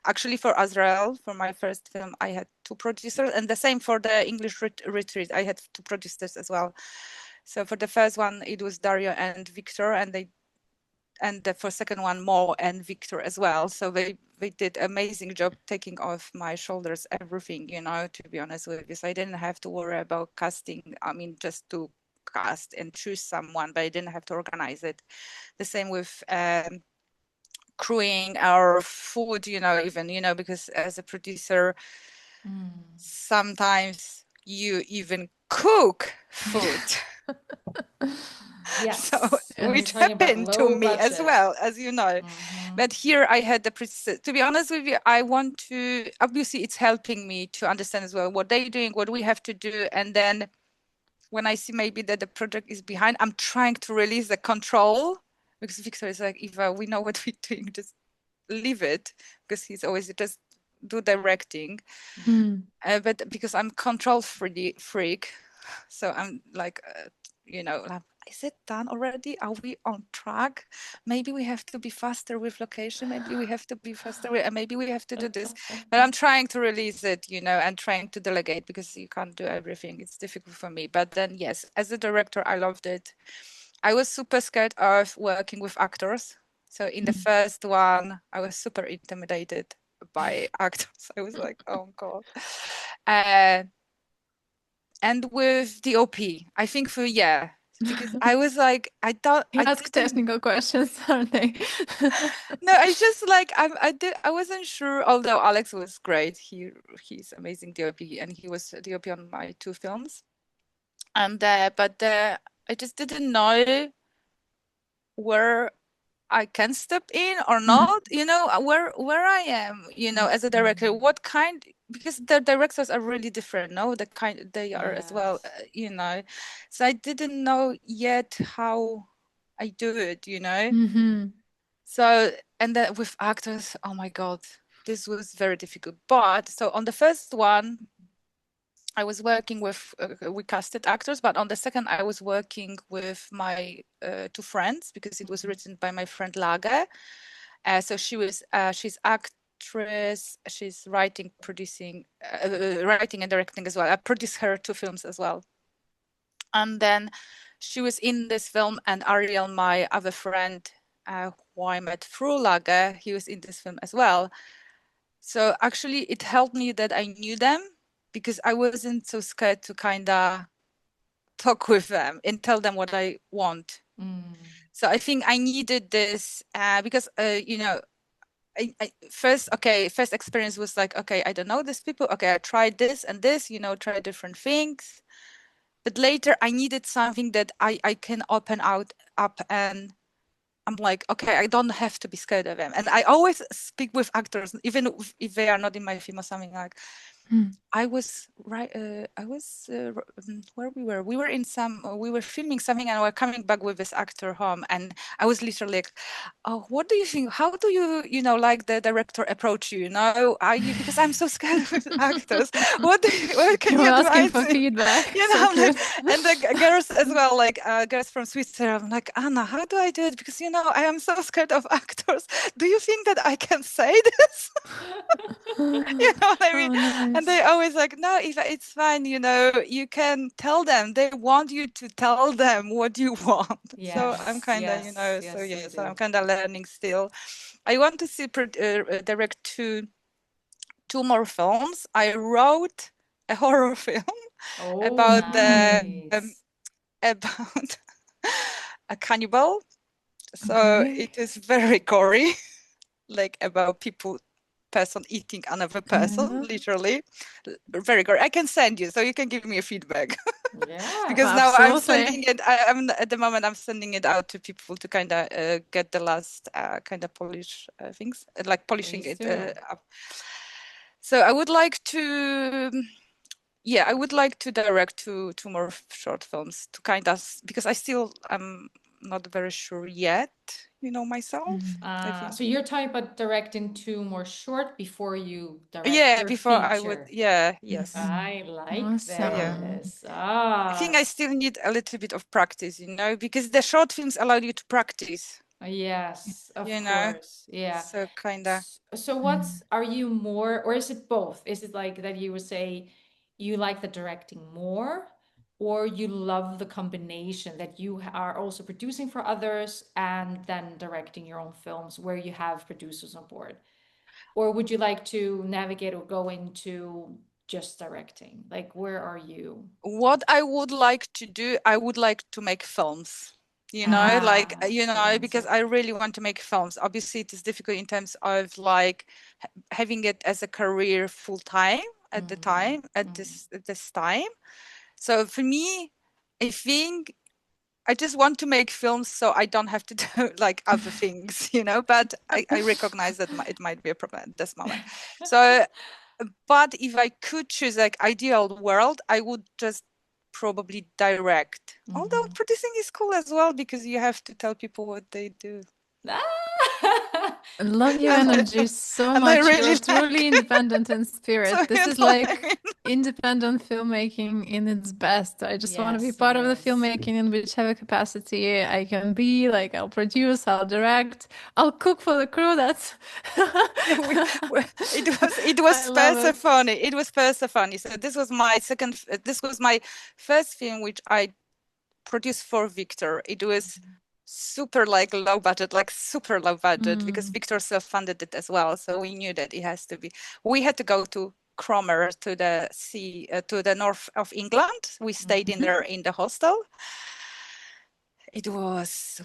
Actually, for Azrael, for my first film, I had two producers, and the same for the English retreat. I had two producers as well. So for the first one, it was Dario and Victor, and for second one, Mo and Victor as well. So they did amazing job taking off my shoulders everything, to be honest with you. So I didn't have to worry about casting. I mean, just to cast and choose someone, but I didn't have to organize it. The same with crewing our food, even, because as a producer, Sometimes you even cook food. Yes. So, And you're which talking about happened to low me as budget. well, as you know. But here I had the to be honest with you, I want to, obviously it's helping me to understand as well what they're doing, what we have to do. And then when I see maybe that the project is behind, I'm trying to release the control, because Victor is like, Eva, we know what we're doing, just leave it, because he's always just do directing. But because I'm control freak, so I'm like, you know, like, is it done already? Are we on track? Maybe we have to be faster with location. Maybe we have to be faster and maybe we have to do this. But I'm trying to release it, you know, and trying to delegate, because you can't do everything. It's difficult for me. But then, yes, as a director, I loved it. I was super scared of working with actors. So in the first one, I was super intimidated by actors. I was like, oh God. And with the OP, I think because I was like, I thought You I ask didn't. technical questions, aren't they? No, I just like I wasn't sure. Although Alex was great, he's amazing DOP, and he was DOP on my 2 films. And I just didn't know where I can step in or not, you know, where I am, you know, as a director, what kind, because the directors are really different, no, the kind they are as well, you know, so I didn't know yet how I do it, you know. So, and then with actors, oh my God, this was very difficult. But so on the first one, I was working with, we casted actors, but on the second, I was working with my 2 friends, because it was written by my friend Lage. So she's actress, she's writing, producing, writing and directing as well. I produced her 2 films as well. And then she was in this film, and Ariel, my other friend, who I met through Lage, he was in this film as well. So actually it helped me that I knew them, because I wasn't so scared to kind of talk with them and tell them what I want. So I think I needed this because, you know, first experience was like, okay, I don't know these people. Okay, I tried this and this, you know, try different things. But later I needed something that I can open up, and I'm like, okay, I don't have to be scared of them. And I always speak with actors, even if they are not in my film or something like. I was right. I was where we were. We were in some. We were filming something, and we're coming back with this actor home. And I was literally like, "Oh, what do you think? How do you, you know, like the director approach you? You know, are you, because I'm so scared with actors. What can You were you asking advise for me? feedback. You know, So I'm like, cute. and the girls as well, like girls from Switzerland. I'm like, Anna, how do I do it? Because you know, I am so scared of actors. Do you think that I can say this? You know what I mean? Oh, And nice. they always like, no, Eva, it's fine. You know, you can tell them. They want you to tell them what you want. So I'm kind of, you know, so yeah, so I'm kind of learning still. I want to see direct two more films. I wrote a horror film about about a cannibal. So Okay. it is very gory, like about person eating another person, literally. Very gory. I can send you, so you can give me a feedback. Because now I'm Absolutely. sending it. I'm at the moment. I'm sending it out to people to kind of get the last kind of polish things, like polishing it up. So I would like to. Yeah, I would like to direct two more short films to kind of, because I still am not very sure yet, you know, myself. I think. So you're talking about directing 2 more short before you direct Yeah, your before I would. feature. Yeah, yes. I like So yeah, this. I think I still need a little bit of practice, you know, because the short films allow you to practice, Yes, of you know. course. Yeah. So kind of. So are you more, or is it both? Is it like that you would say you like the directing more, or you love the combination that you are also producing for others and then directing your own films where you have producers on board? Or would you like to navigate or go into just directing? Like, where are you? What I would like to do, I would like to make films, you know, like, you Good know, because answer. I really want to make films. Obviously, it is difficult in terms of like having it as a career full time. at the time, at this time. So for me, I think I just want to make films so I don't have to do like other things, but I recognize that it might be a problem at this moment. So, but if I could choose like ideal world, I would just probably direct. Although producing is cool as well because you have to tell people what they do. I love your energy so and I much. really You're truly independent in spirit. So This you is know what like I mean? independent filmmaking in its best. I just want to be Yes, part of the yes. filmmaking in whichever capacity I can be. Like I'll produce, I'll direct, I'll cook for the crew. That's it was I love it. Persephone. It was Persephone. So this was my first film which I produced for Victor. It was super like low budget because Victor self-funded it as well. So we knew that it has to be. We had to go to Cromer to the sea, to the north of England. We stayed in there in the hostel.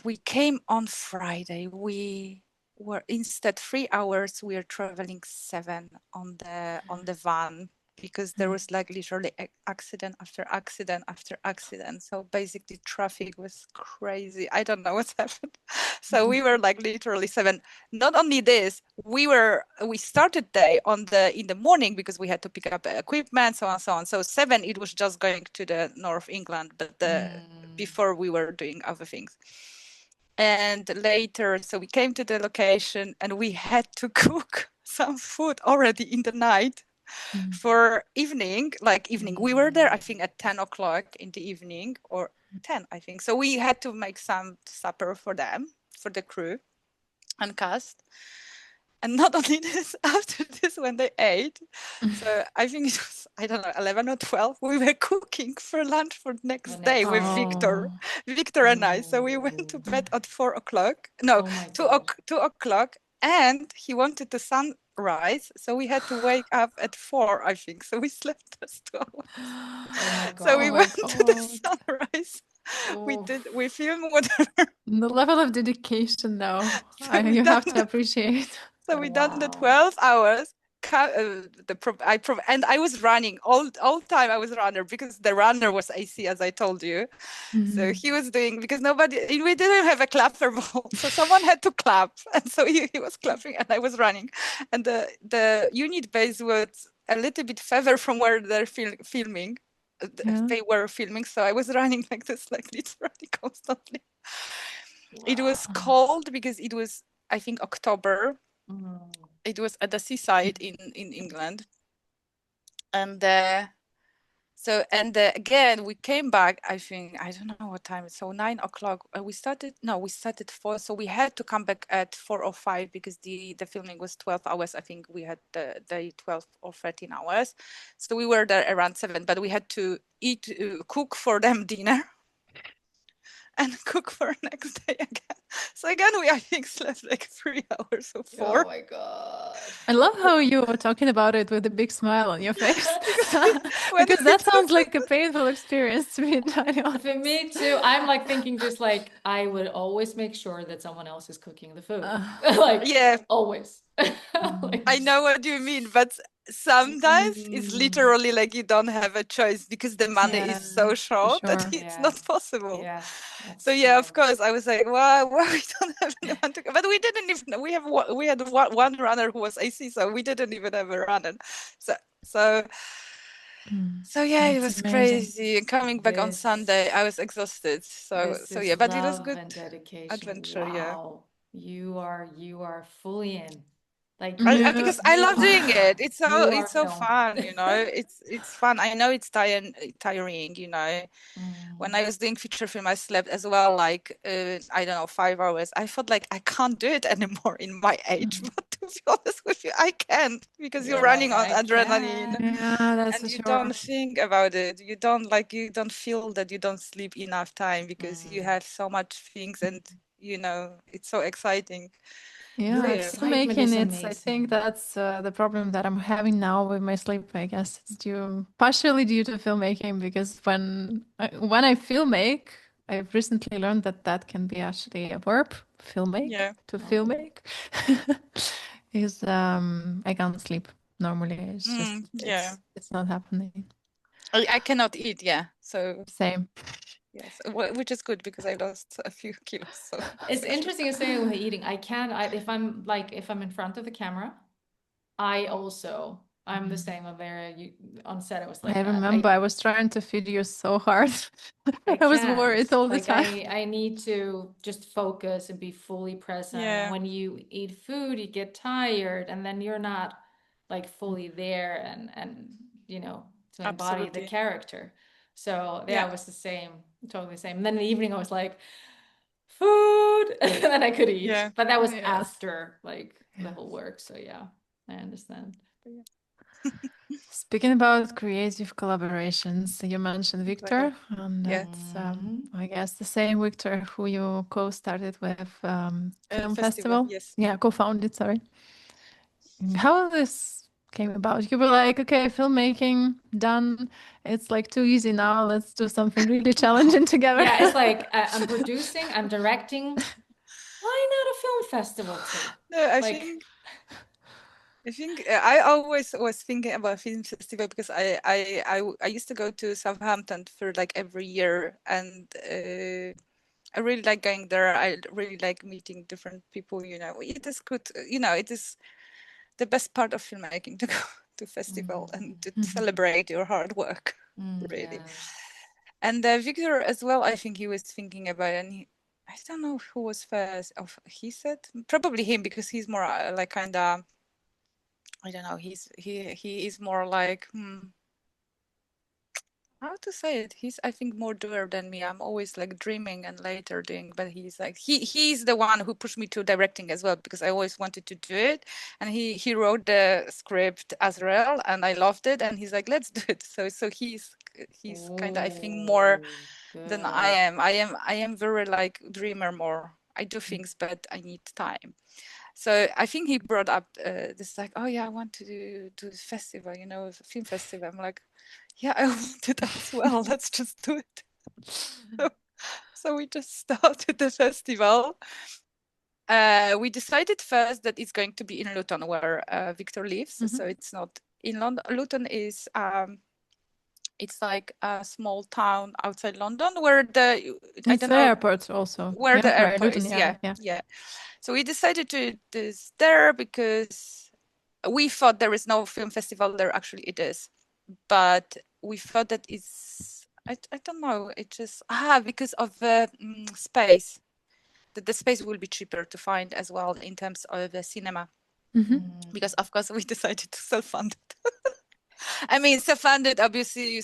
We came on Friday. We were instead 3 hours. We are traveling 7 on the van because there was like literally accident after accident after accident. So basically traffic was crazy. I don't know what's happened. So we were like literally 7. Not only this, we started day in the morning because we had to pick up equipment, so on, so on. So 7, it was just going to the North England, but before we were doing other things. And later, so we came to the location and we had to cook some food already in the night for evening. We were there, I think, at 10 o'clock in the evening or 10, I think. So we had to make some supper for them, for the crew and cast. And not only this, after this, when they ate, so I think it was, I don't know, 11 or 12, we were cooking for lunch for the next day with Victor and I. So we went to bed at 4 o'clock. No, 2 o'clock. And he wanted the sunrise. So we had to wake up at 4, I think. So we slept just 2 hours. Oh my God. So we went to the sunrise. We filmed whatever. The level of dedication now, you have to appreciate. So we done the 12 hours. And I was running all time. I was a runner because the runner was AC, as I told you. So he was doing, because we didn't have a clapper ball, so someone had to clap, and so he was clapping, and I was running, and the unit base was a little bit further from where they're filming. They were filming, so I was running like this, like literally constantly. It was cold because it was, I think, October. It was at the seaside in England. And again, we came back, I think, I don't know what time, so 9 o'clock. We started 4, so we had to come back at 4 or 5 because the filming was 12 hours. I think we had the 12 or 13 hours. So we were there around 7, but we had to cook for them dinner and cook for next day again. So again, I think slept like 3 hours or 4. Oh my God. I love how you were talking about it with a big smile on your face. Because that sounds like a painful experience to me, Daniel. For me too. I'm like thinking just like I would always make sure that someone else is cooking the food. Always. I know what you mean, but sometimes it's literally like you don't have a choice because the money is so short that it's not possible. Yeah. So of course, I was like, well, we don't have anyone to go. But we didn't even, we had one runner who was AC, so we didn't even have a runner. So yeah, it was crazy. And coming back on Sunday, I was exhausted. So yeah, but it was good and dedication. adventure. Wow. You are fully in. Like because I love doing it. It's so fun, it's fun. I know it's tiring, When I was doing feature film, I slept as well, like I don't know, 5 hours. I felt like I can't do it anymore in my age. But to be honest with you, I can't, because you're running on adrenaline. That's and you don't think about it. You don't feel that you don't sleep enough time because you have so much things, and it's so exciting. Filmmaking, I think that's the problem that I'm having now with my sleep. I guess it's partially due to filmmaking, because when I filmmake, I've recently learned that can be actually a verb, filmmake, to filmmake, is I can't sleep. normally. It's just it's not happening. I cannot eat, so same. Yes, which is good because I lost a few kilos. So it's interesting you're saying with eating. I can't. If I'm in front of the camera, I'm the same. I'm very on set. It was like I that. remember I was trying to feed you so hard. I was worried all the time. I need to just focus and be fully present. And when you eat food, you get tired, and then you're not like fully there and to embody the character. So yeah, it was the same, totally the same. And then in the evening I was like, food, and then I could eat. But that was after like the whole work. So yeah, I understand. Speaking about creative collaborations, you mentioned Victor, and that's I guess the same Victor who you co-started with film festival. Yes. Yeah, co-founded. Sorry. How this came about? You were like, okay, filmmaking done. It's like too easy now. Let's do something really challenging together. Yeah, it's like I'm producing, I'm directing. Why not a film festival too? No, I think I always was thinking about film festival because I used to go to Southampton for like every year, and I really like going there. I really like meeting different people. It is good. It is the best part of filmmaking to go to festival and to celebrate your hard work, really. And Victor as well, I think he was thinking about it, and I don't know who was first. He said probably him because he's more like kind of, I don't know. He is more like how to say it. He's, I think, more doer than me. I'm always like dreaming and later doing, but he's like he's the one who pushed me to directing as well because I always wanted to do it, and he wrote the script as well, and I loved it, and he's like, let's do it. So he's kind of, I think, more than I am. I am very like dreamer more. I do things, but I need time. So I think he brought up this like, oh yeah, I want to do this festival, a film festival. I'm like, yeah, I want it as well. Let's just do it. So we just started the festival. We decided first that it's going to be in Luton, where Victor lives. So it's not in London. Luton is it's like a small town outside London where the airport also. Where the airport is, yeah. So we decided to do this there because we thought there is no film festival there. Actually, it is, but we thought that it's I don't know. It just because of the space, that the space will be cheaper to find as well in terms of the cinema. Because of course we decided to self-fund it. I mean, self-funded, obviously,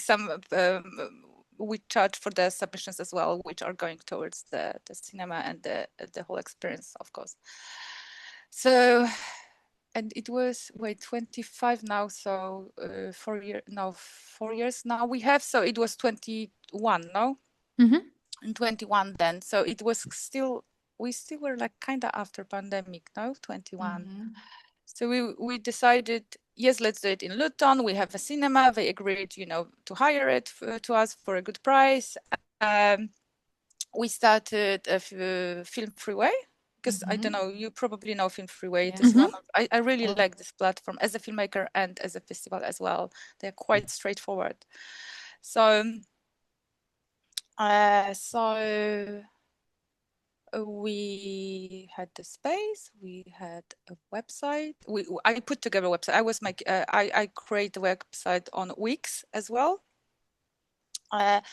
we charge for the submissions as well, which are going towards the cinema and the whole experience, of course. So, and it was 25 now, so 4 years now we have. So it was 21, no? And 21 then. So it was we still were like kind of after pandemic, no? 21. So we decided, yes, let's do it in Luton. We have a cinema. They agreed, to hire it to us for a good price. We started a Film Freeway because I don't know, you probably know Film Freeway. It is one of, I really like this platform as a filmmaker and as a festival as well. They're quite straightforward. So, we had the space, we had a website. I put together a website. I create the website on Wix as well. And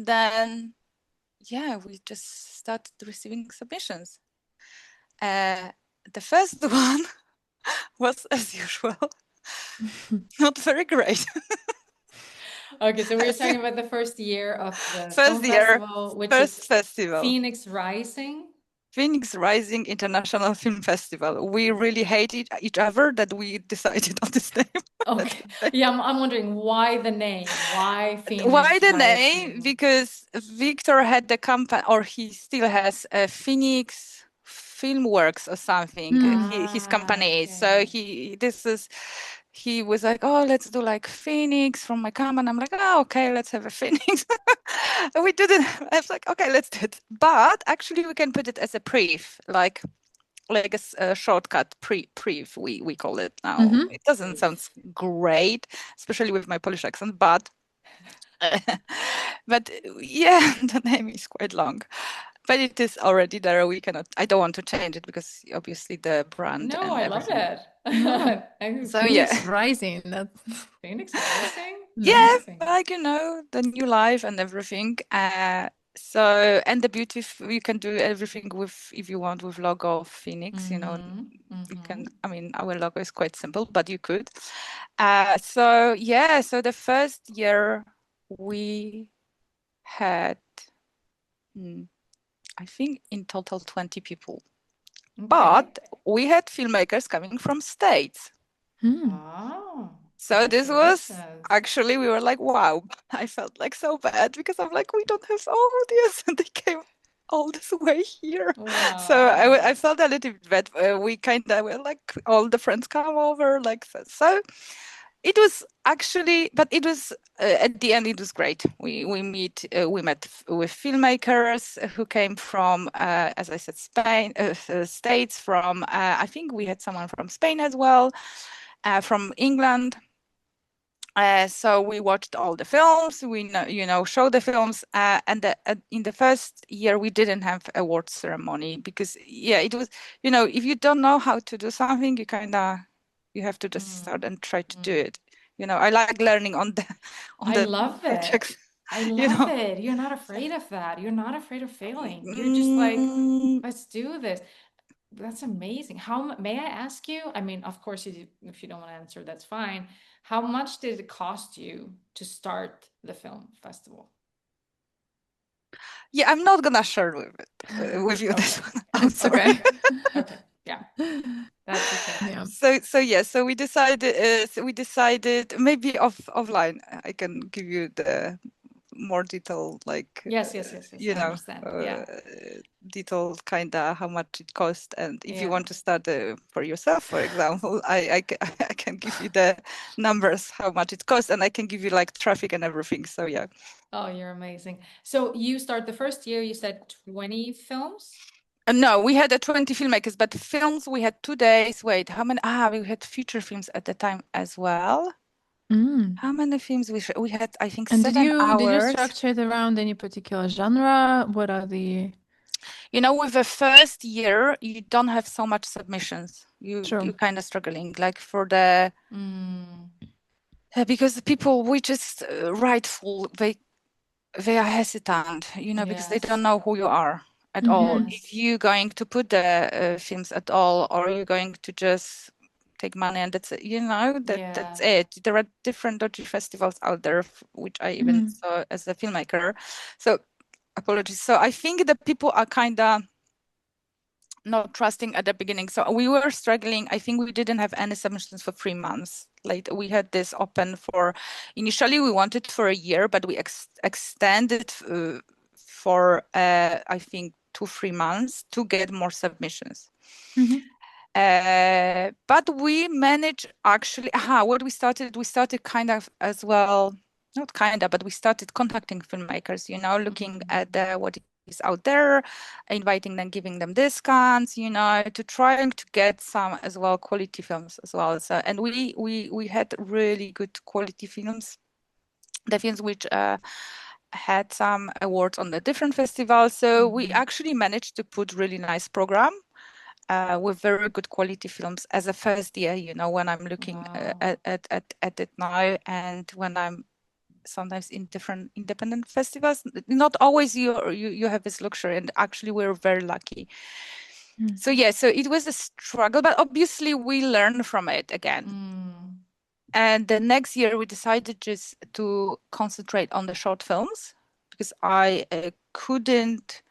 then, we just started receiving submissions. The first one was, as usual, not very great. Okay, so we're talking about the first year of the film festival, which is Phoenix Rising. Phoenix Rising International Film Festival. We really hated each other that we decided on this name. Okay. Yeah, I'm wondering why the name? Why Phoenix Why the Rising? name? Because Victor had the company, or he still has a Phoenix Filmworks or something, his company. So he was like, oh, let's do like Phoenix from my company. I'm like, oh, okay, let's have a Phoenix. And we did it. I was like, okay, let's do it. But actually we can put it as a brief, like like a shortcut, priv, we call it now. It doesn't sound great, especially with my Polish accent, but but yeah, the name is quite long. But it is already there. We cannot. I don't want to change it because obviously the brand No, and I love everything. it. So Phoenix yeah, Rising. That's Phoenix Rising? yeah, Amazing. like the new life and everything. So and the beauty, you can do everything with, if you want, with logo of Phoenix. You can. I mean, our logo is quite simple, but you could. So yeah, so the first year we had, I think in total 20 people. Okay. But we had filmmakers coming from States. Oh, So this was congratulations. actually, we were like, wow, I felt like so bad because I'm like, we don't have audience, and they came all this way here. So Wow. I felt a little bit bad. We kind of were like, all the friends come over, like so. It was actually, but it was at the end, it was great. We met with filmmakers who came from, as I said, Spain, States. From I think we had someone from Spain as well, from England. So we watched all the films. We show the films, and in the first year we didn't have award ceremony because it was, if you don't know how to do something, you have to just start and try to do it. I like learning on the I love projects. it. I love it. You're not afraid of that. You're not afraid of failing. You're just like, let's do this. That's amazing. May I ask you? I mean, of course, if you don't want to answer, that's fine. How much did it cost you to start the film festival? Yeah, I'm not gonna share with you this one. I'm sorry. Okay. Yeah. That's okay. yeah. So we decided maybe offline I can give you the more detailed, like Yes. I understand. Yeah. detailed kind of how much it cost, and if you Yeah. want to start for yourself, for example, I can give you the numbers how much it costs, and I can give you like traffic and everything. So yeah. Oh, you're amazing. So you start the first year, you said 20 films? No, we had 20 filmmakers, but films we had 2 days. Wait, how many? We had feature films at the time as well. How many films we had? I think And 7 hours. Did you structure it around any particular genre? What are the? With the first year, you don't have so much submissions. You kind of struggling, like for the because the people we just rightful they are hesitant, because they don't know who you are at all. If you're going to put the films at all, or you're going to just take money and that's it, that's it. There are different dodgy festivals out there, which I even saw as a filmmaker. So apologies. So I think the people are kind of not trusting at the beginning. So we were struggling. I think we didn't have any submissions for 3 months. Like we had this open for, initially we wanted for a year, but we extended for I think 2-3 months to get more submissions. But we managed actually, what we started kind of as well, not kind of, but we started contacting filmmakers, looking at what is out there, inviting them, giving them discounts, to trying to get some as well quality films as well. So, and we had really good quality films, the films which had some awards on the different festivals. So we actually managed to put really nice program with very good quality films as a first year, when I'm looking at it now, and when I'm sometimes in different independent festivals, not always you have this luxury, and actually we're very lucky. So it was a struggle, but obviously we learned from it again. And the next year we decided just to concentrate on the short films, because I couldn't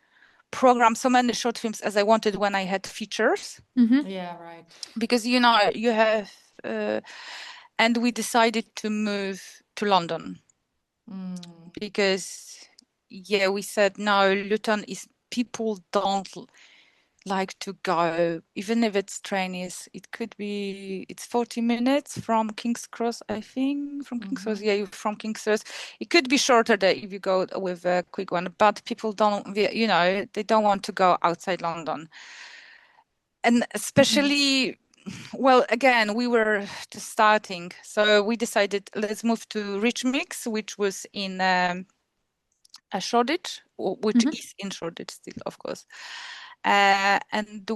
program so many short films as I wanted when I had features. Yeah, right. Because you have and we decided to move to London because we said no, Luton is, people don't like to go, even if it's it could be, it's 40 minutes from King's Cross, I think, from King's Cross. From King's Cross it could be shorter if you go with a quick one, but people don't, they don't want to go outside London. And especially, well, again, we were just starting, so we decided let's move to Rich Mix, which was in a Shoreditch, which is in Shoreditch still, of course. And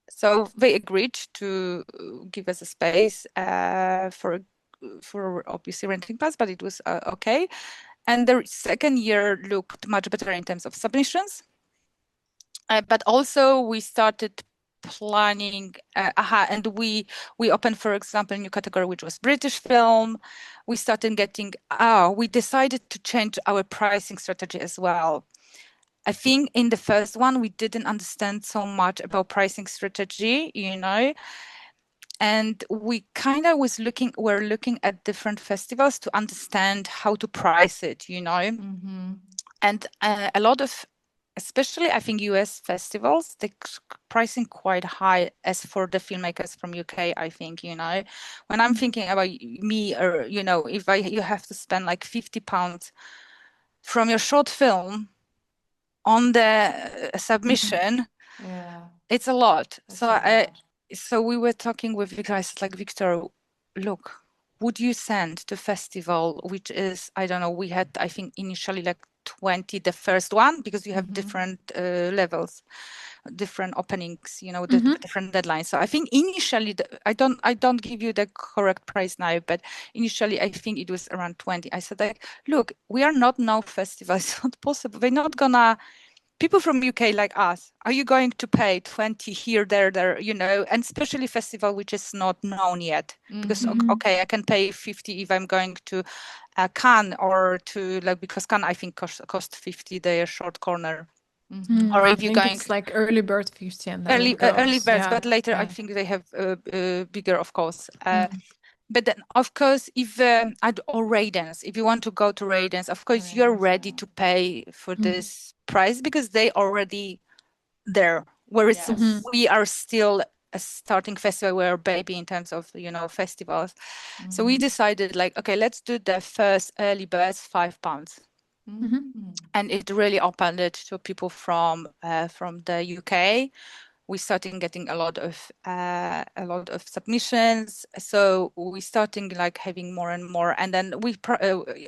so they agreed to give us a space for obviously renting pass, but it was okay. And the second year looked much better in terms of submissions. But also we started planning, and we opened, for example, a new category, which was British film. We started getting, we decided to change our pricing strategy as well. I think in the first one, we didn't understand so much about pricing strategy, and we kind of were looking at different festivals to understand how to price it, and a lot of, especially I think US festivals, they pricing quite high as for the filmmakers from UK. I think when I'm thinking about me, or if you have to spend like £50 from your short film on the submission, it's a lot. So we were talking with Victor. I said, like, Victor, look, would you send to festival, which is, I don't know, we had, I think, initially like 20, the first one, because you have different levels, different openings, the different deadlines. So I think initially, I don't give you the correct price now, but initially I think it was around 20. I said, like, look, we are not now festival. It's not possible. We're not gonna, people from UK like us, are you going to pay 20 here, there, and especially festival, which is not known yet, because, okay, I can pay 50 if I'm going to Cannes, or to, like, because Cannes, I think cost 50, their short corner. Or if you're going, it's like early bird 50 and then early birds, but later I think they have bigger, of course. But then, of course, if or Raidens, if you want to go to Raidens, of course, you're ready to pay for this price because they already there. Whereas we are still a starting festival, we're a baby in terms of, festivals. So we decided, like, okay, let's do the first early birds, £5. And it really opened it to people from the UK. We started getting a lot of submissions, so we started like having more and more, and then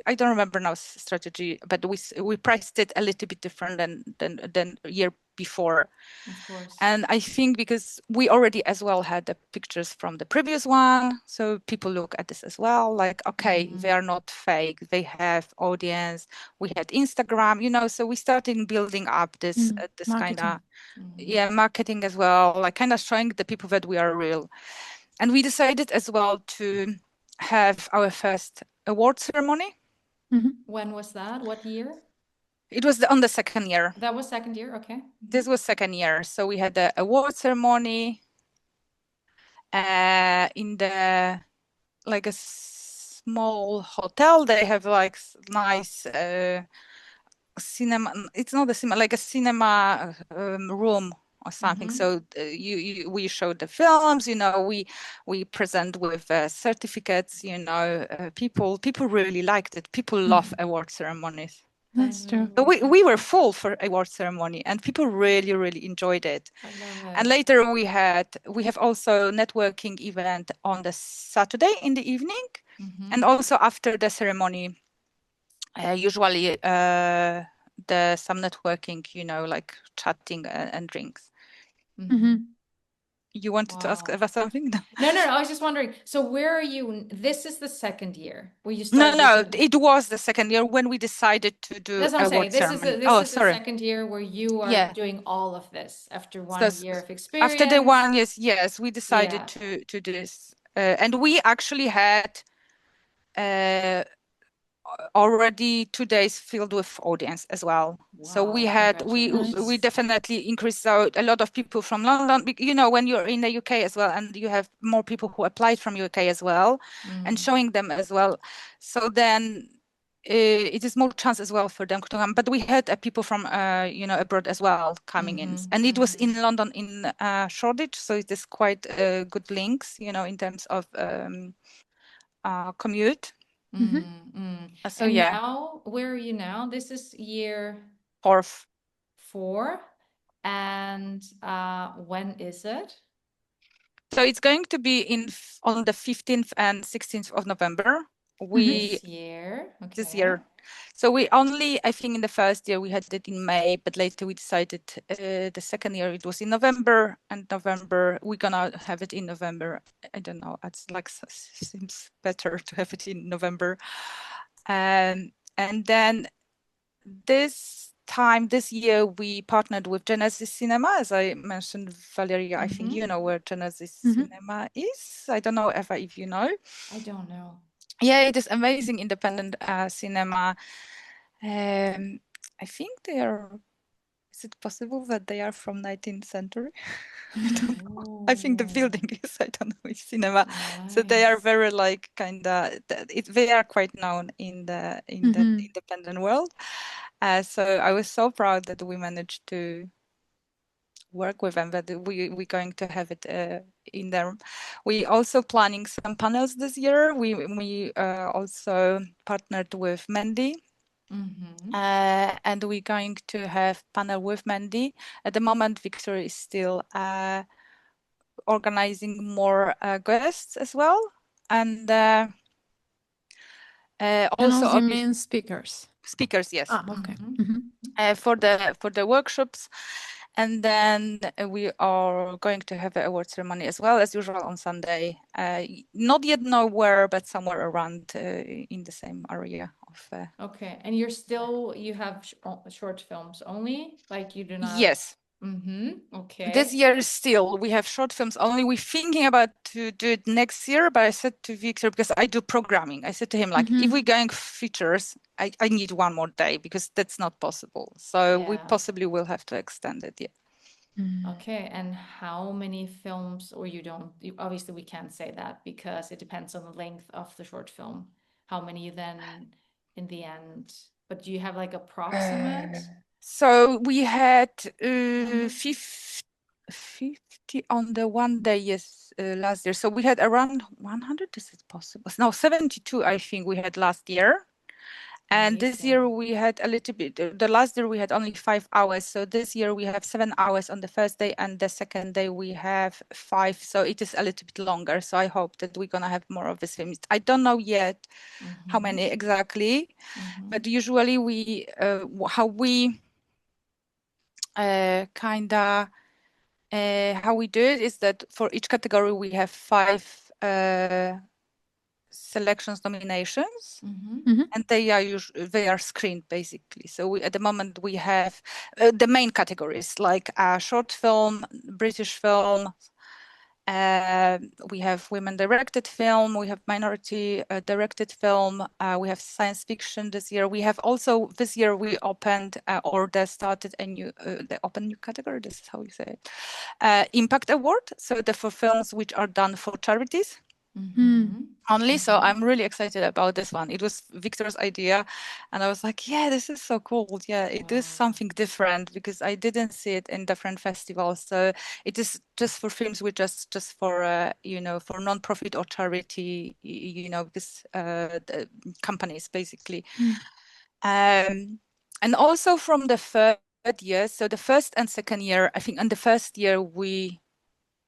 I don't remember now strategy, but we priced it a little bit different than year before. Of course. And I think because we already as well had the pictures from the previous one, so people look at this as well, like, okay, they are not fake, they have audience. We had Instagram, so we started building up this kind of marketing as well, like kind of showing the people that we are real. And we decided as well to have our first award ceremony. When was that? What year? It was on the second year. That was second year, okay. This was second year. So we had the award ceremony in the, like, a small hotel. They have like nice cinema. It's not a cinema, like a cinema room or something. So we showed the films, we present with certificates, people really liked it. People love award ceremonies. That's true. So we were full for award ceremony, and people really, really enjoyed it. I love it. And later we have also networking event on the Saturday in the evening, and also after the ceremony, usually some networking, like chatting and drinks. You wanted to ask about something? No, I was just wondering. So where are you? This is the second year where you No, started. it was the second year when we decided to do That's what I'm saying. award ceremony. This is the second year where you are doing all of this after one year of experience. After the 1 year, yes, we decided to do this. And we actually had already 2 days filled with audience as well. Wow, so we definitely increased out a lot of people from London. When you're in the UK as well, and you have more people who applied from UK as well, and showing them as well. So then it is more chance as well for them to come. But we had people from abroad as well coming in, and it was in London, in Shoreditch, so it is quite good links, in terms of commute. So and now, where are you now? This is year fourth. 4, And when is it? So it's going to be on the 15th and 16th of November. This year. Okay. This year. So we only, I think in the first year we had it in May, but later we decided the second year it was in November, and November we're gonna have it in November. I don't know. It's like seems better to have it in November. And then this year we partnered with Genesis Cinema, as I mentioned, Valeria. I think you know where Genesis Cinema is. I don't know if you know. I don't know. Yeah, it is amazing independent cinema. I think they are. Is it possible that they are from 19th century? I don't know. I think the building is. I don't know. It's cinema. Nice. So they are very like kinda. They are quite known in the independent world. So I was so proud that we managed to work with them, that we're going to have it in there. We also planning some panels this year. We also partnered with Mandy. And we're going to have panel with Mandy. At the moment, Victor is still organizing more guests as well. And also you mean speakers? Speakers, yes. Okay. For the workshops. And then we are going to have an award ceremony as well, as usual, on Sunday. Not yet know where, but somewhere around in the same area of. Okay, and you have short films only, like you do not. Yes. Okay. This year still we have short films only. We're thinking about to do it next year, but I said to Victor, because I do programming, I said to him, like, if we're going features, I need one more day, because that's not possible. So we possibly will have to extend it. Yeah. Okay, and how many films, or obviously we can't say that because it depends on the length of the short film. How many then in the end? But do you have like approximate? So we had 50 on the one day, yes, last year. So we had around 100, is it possible? No, 72, I think we had last year. And this year we had a little bit, the last year we had only 5 hours. So this year we have 7 hours on the first day, and the second day we have 5. So it is a little bit longer. So I hope that we're going to have more of these films. I don't know yet how many exactly, but usually how we how we do it is that for each category we have 5 selections, nominations, and they are screened basically. So at the moment we have the main categories, like short film, British film, we have women directed film, we have minority directed film, we have science fiction this year. We have also this year we opened or they started a new new category. This is how you say it, Impact Award. So for films which are done for charities. Only. So I'm really excited about this one. It was Victor's idea, and I was like, yeah, this is so cool. Yeah, it is something different, because I didn't see it in different festivals. So it is just for films with just for for non-profit or charity, this companies basically. And also from the third year, so the first and second year, I think on the first year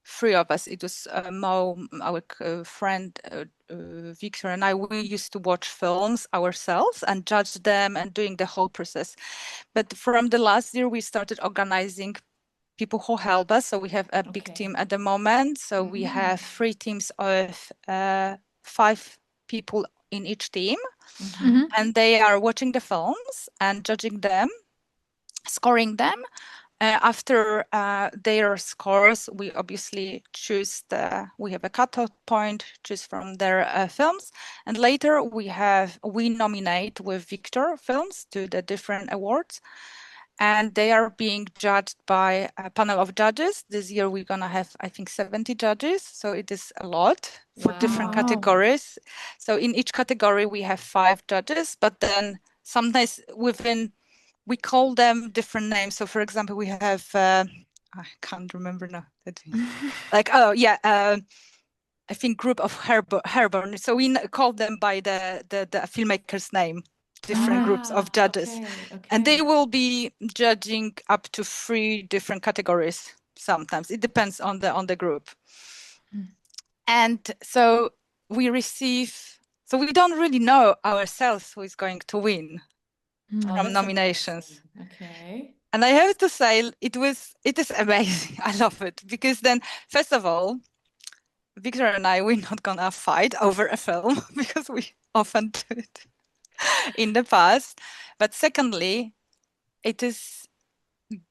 3 of us, it was Mo, our friend, Victor, and I. We used to watch films ourselves and judge them and doing the whole process. But from the last year, we started organizing people who help us. So we have a big team at the moment. So we have 3 teams of 5 people in each team, and they are watching the films and judging them, scoring them. After their scores, we obviously choose we have a cutoff point, choose from their films, and later we nominate with Victor films to the different awards, and they are being judged by a panel of judges. This year we're gonna have, I think, 70 judges, so it is a lot for different categories. So in each category we have 5 judges, but then sometimes we call them different names. So for example, we have, I can't remember now. Like, I think group of Herborn. So we call them by the filmmaker's name. different groups of judges. Okay. And they will be judging up to 3 different categories sometimes. It depends on the group. And so we don't really know ourselves who is going to win from nominations. Amazing. Okay. And I have to say, it is amazing. I love it because then, first of all, Victor and I, we're not gonna fight over a film because we often do it in the past. But secondly, it is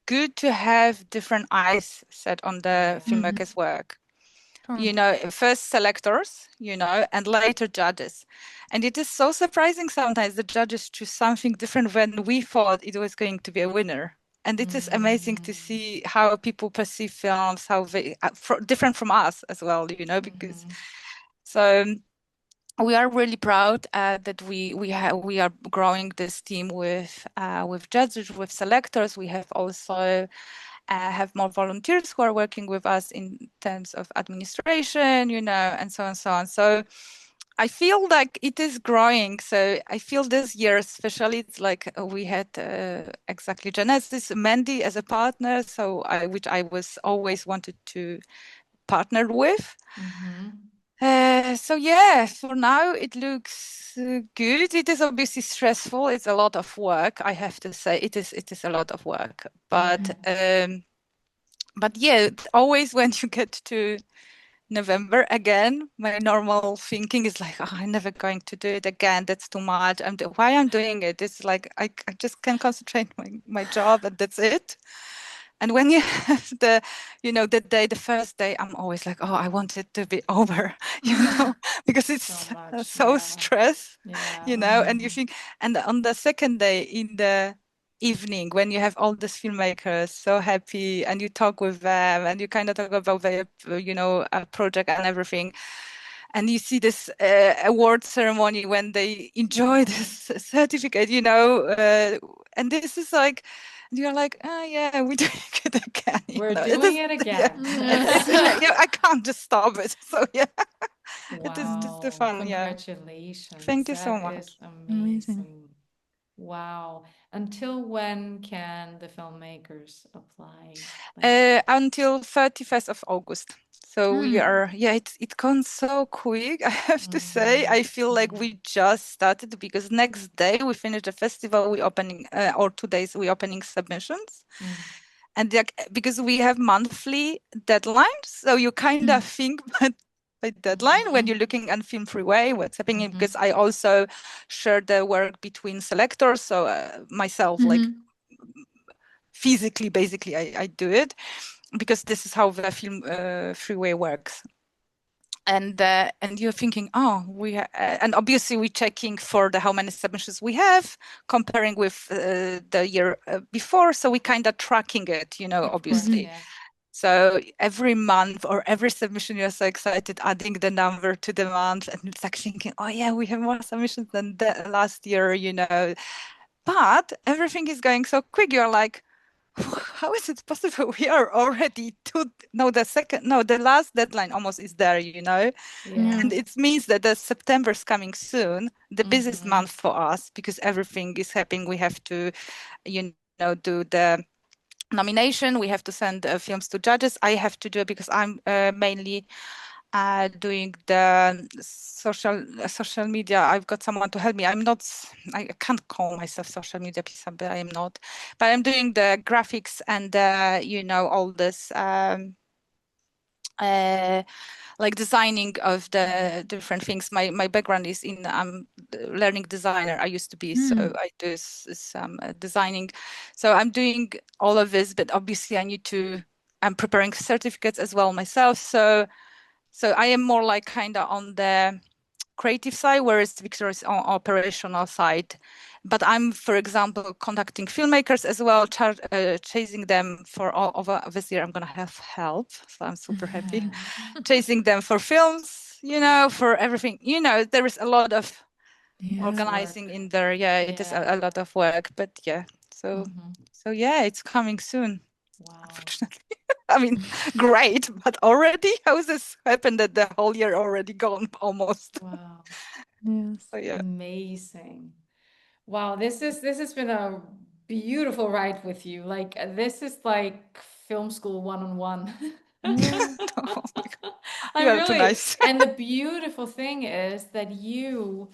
good to have different eyes set on the filmmaker's work. You know, first selectors, you know, and later judges. And it is so surprising sometimes the judges choose something different when we thought it was going to be a winner. And it is amazing to see how people perceive films, how they different from us as well, you know, because so we are really proud that we are growing this team with judges, with selectors. We have also have more volunteers who are working with us in terms of administration, you know, and so on and so on. So I feel like it is growing. So I feel this year, especially, it's like we had exactly Genesis, Mandy as a partner. So which I was always wanted to partner with. So yeah, for now it looks good. It is obviously stressful. It's a lot of work. I have to say it is a lot of work. But yeah, always when you get to November again, my normal thinking is like, oh, I'm never going to do it again. That's too much. Why I'm doing it? It's like I just can't concentrate my job and that's it. And when you have the first day, I'm always like, oh, I want it to be over, you know, because it's so stress, you know, and you think, and on the second day in the evening, when you have all these filmmakers so happy and you talk with them and you kind of talk about their, you know, project and everything. And you see this award ceremony when they enjoy this certificate, you know, and this is like, you're like, oh yeah, we're doing it again. We're doing it again. Yeah, I can't just stop it. So yeah, it is just the fun. Congratulations. Thank you so That much. is amazing. Wow. Until when can the filmmakers apply? Until 31st of August. So we are, yeah, it's gone so quick, I have to say. I feel like we just started because next day we finish the festival, we opening, or 2 days we opening submissions. And because we have monthly deadlines, so you kind of think by deadline when you're looking at Film Freeway, what's happening, because I also share the work between selectors, so myself, like physically, basically, I do it because this is how the Film Freeway works. And you're thinking, oh, and obviously we're checking for how many submissions we have, comparing with the year before. So we kind of tracking it, you know, obviously. So every month or every submission, you're so excited, adding the number to the month, and it's like thinking, oh yeah, we have more submissions than the last year, you know. But everything is going so quick. You're like, how is it possible? We are already the last deadline almost is there, you know. And it means that the September is coming soon, the busiest month for us, because everything is happening. We have to, you know, do the nomination. We have to send films to judges. I have to do it because I'm mainly doing the social media. I've got someone to help me. I can't call myself social media person, but I am not. But I'm doing the graphics and you know, all this like designing of the different things. My background is in learning designer. I used to be, so I do some designing. So I'm doing all of this, but obviously I'm preparing certificates as well myself. So I am more like kind of on the creative side, whereas Victor is on operational side. But I'm, for example, contacting filmmakers as well, chasing them for all over this year. I'm going to have help, so I'm super happy. Chasing them for films, you know, for everything. You know, there is a lot of organizing in there. Yeah, it is a lot of work, but yeah. So yeah, it's coming soon. Wow. Unfortunately. I mean, great, but already? How has this happened that the whole year already gone almost? Wow. Yes. So, yeah. Amazing. Wow, this has been a beautiful ride with you. Like this is like film school one-on-one. Yeah. Oh my God. I You are too really, nice. and the beautiful thing is that you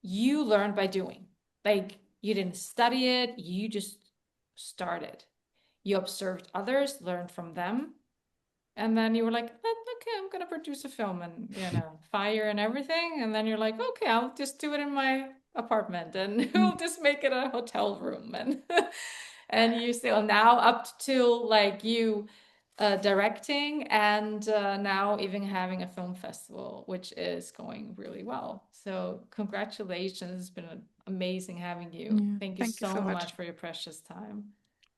learned by doing. Like you didn't study it, you just started. You observed others, learned from them, and then you were like, okay, I'm gonna produce a film and fire and everything. And then you're like, okay, I'll just do it in my apartment and we'll just make it a hotel room. And and you still now up to like you directing and now even having a film festival, which is going really well. So congratulations. It's been amazing having you. Yeah. Thank you Thank you so so much. much for your precious time.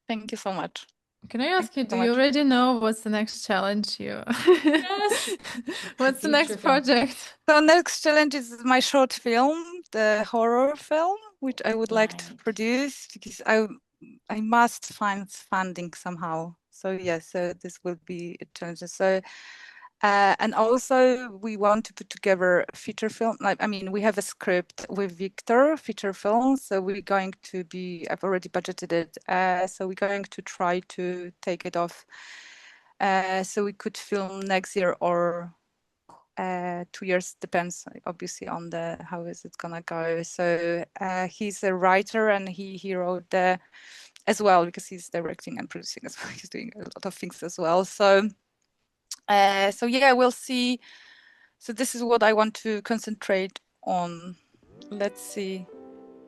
Thank you so much. Can I ask you, you do so you much. already know what's the next challenge you Yes. what's the Feature next film. project? So next challenge is my short film, the horror film, which I would like to Right. produce because I must find funding somehow. So yes, so this will be a challenge. So and also we want to put together a feature film. Like, I mean, we have a script with Victor, feature film. So we're going to be, I've already budgeted it. So we're going to try to take it off. So we could film next year or 2 years, depends obviously on how is it gonna go. So he's a writer and he wrote the as well because he's directing and producing as well. He's doing a lot of things as well. So so yeah, we'll see. So this is what I want to concentrate on. Let's see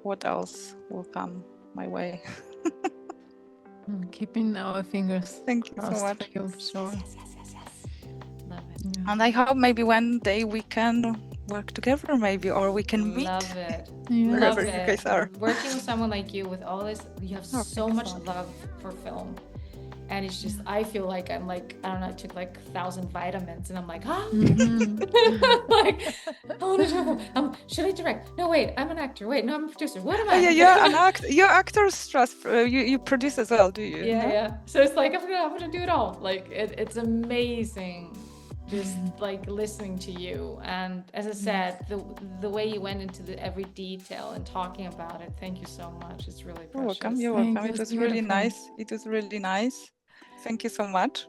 what else will come my way. Keeping our fingers Thank you so crossed for much. you, for sure. Yes. Love it. Yeah. And I hope maybe one day we can work together, maybe, or we can meet Love it. Yeah. Love wherever you guys it. are. Working with someone like you with all this, you have Oh, so thanks much a lot. love for film. And it's just, I feel like I'm like, I don't know, I took like 1,000 vitamins and I'm like, ah, like, I want to do, should I direct? No, wait, I'm an actor. Wait, no, I'm a producer. What am Oh I? yeah, you're an actor. You're actors trust. You produce as well, do you? Yeah, No? yeah. So it's like, I'm gonna do it all. Like, it's amazing just like listening to you. And as I said, the way you went into every detail and talking about it, thank you so much. It's really You're precious. welcome. You're Thank welcome. you. It It's was really beautiful. nice. It was really nice. Thank you so much.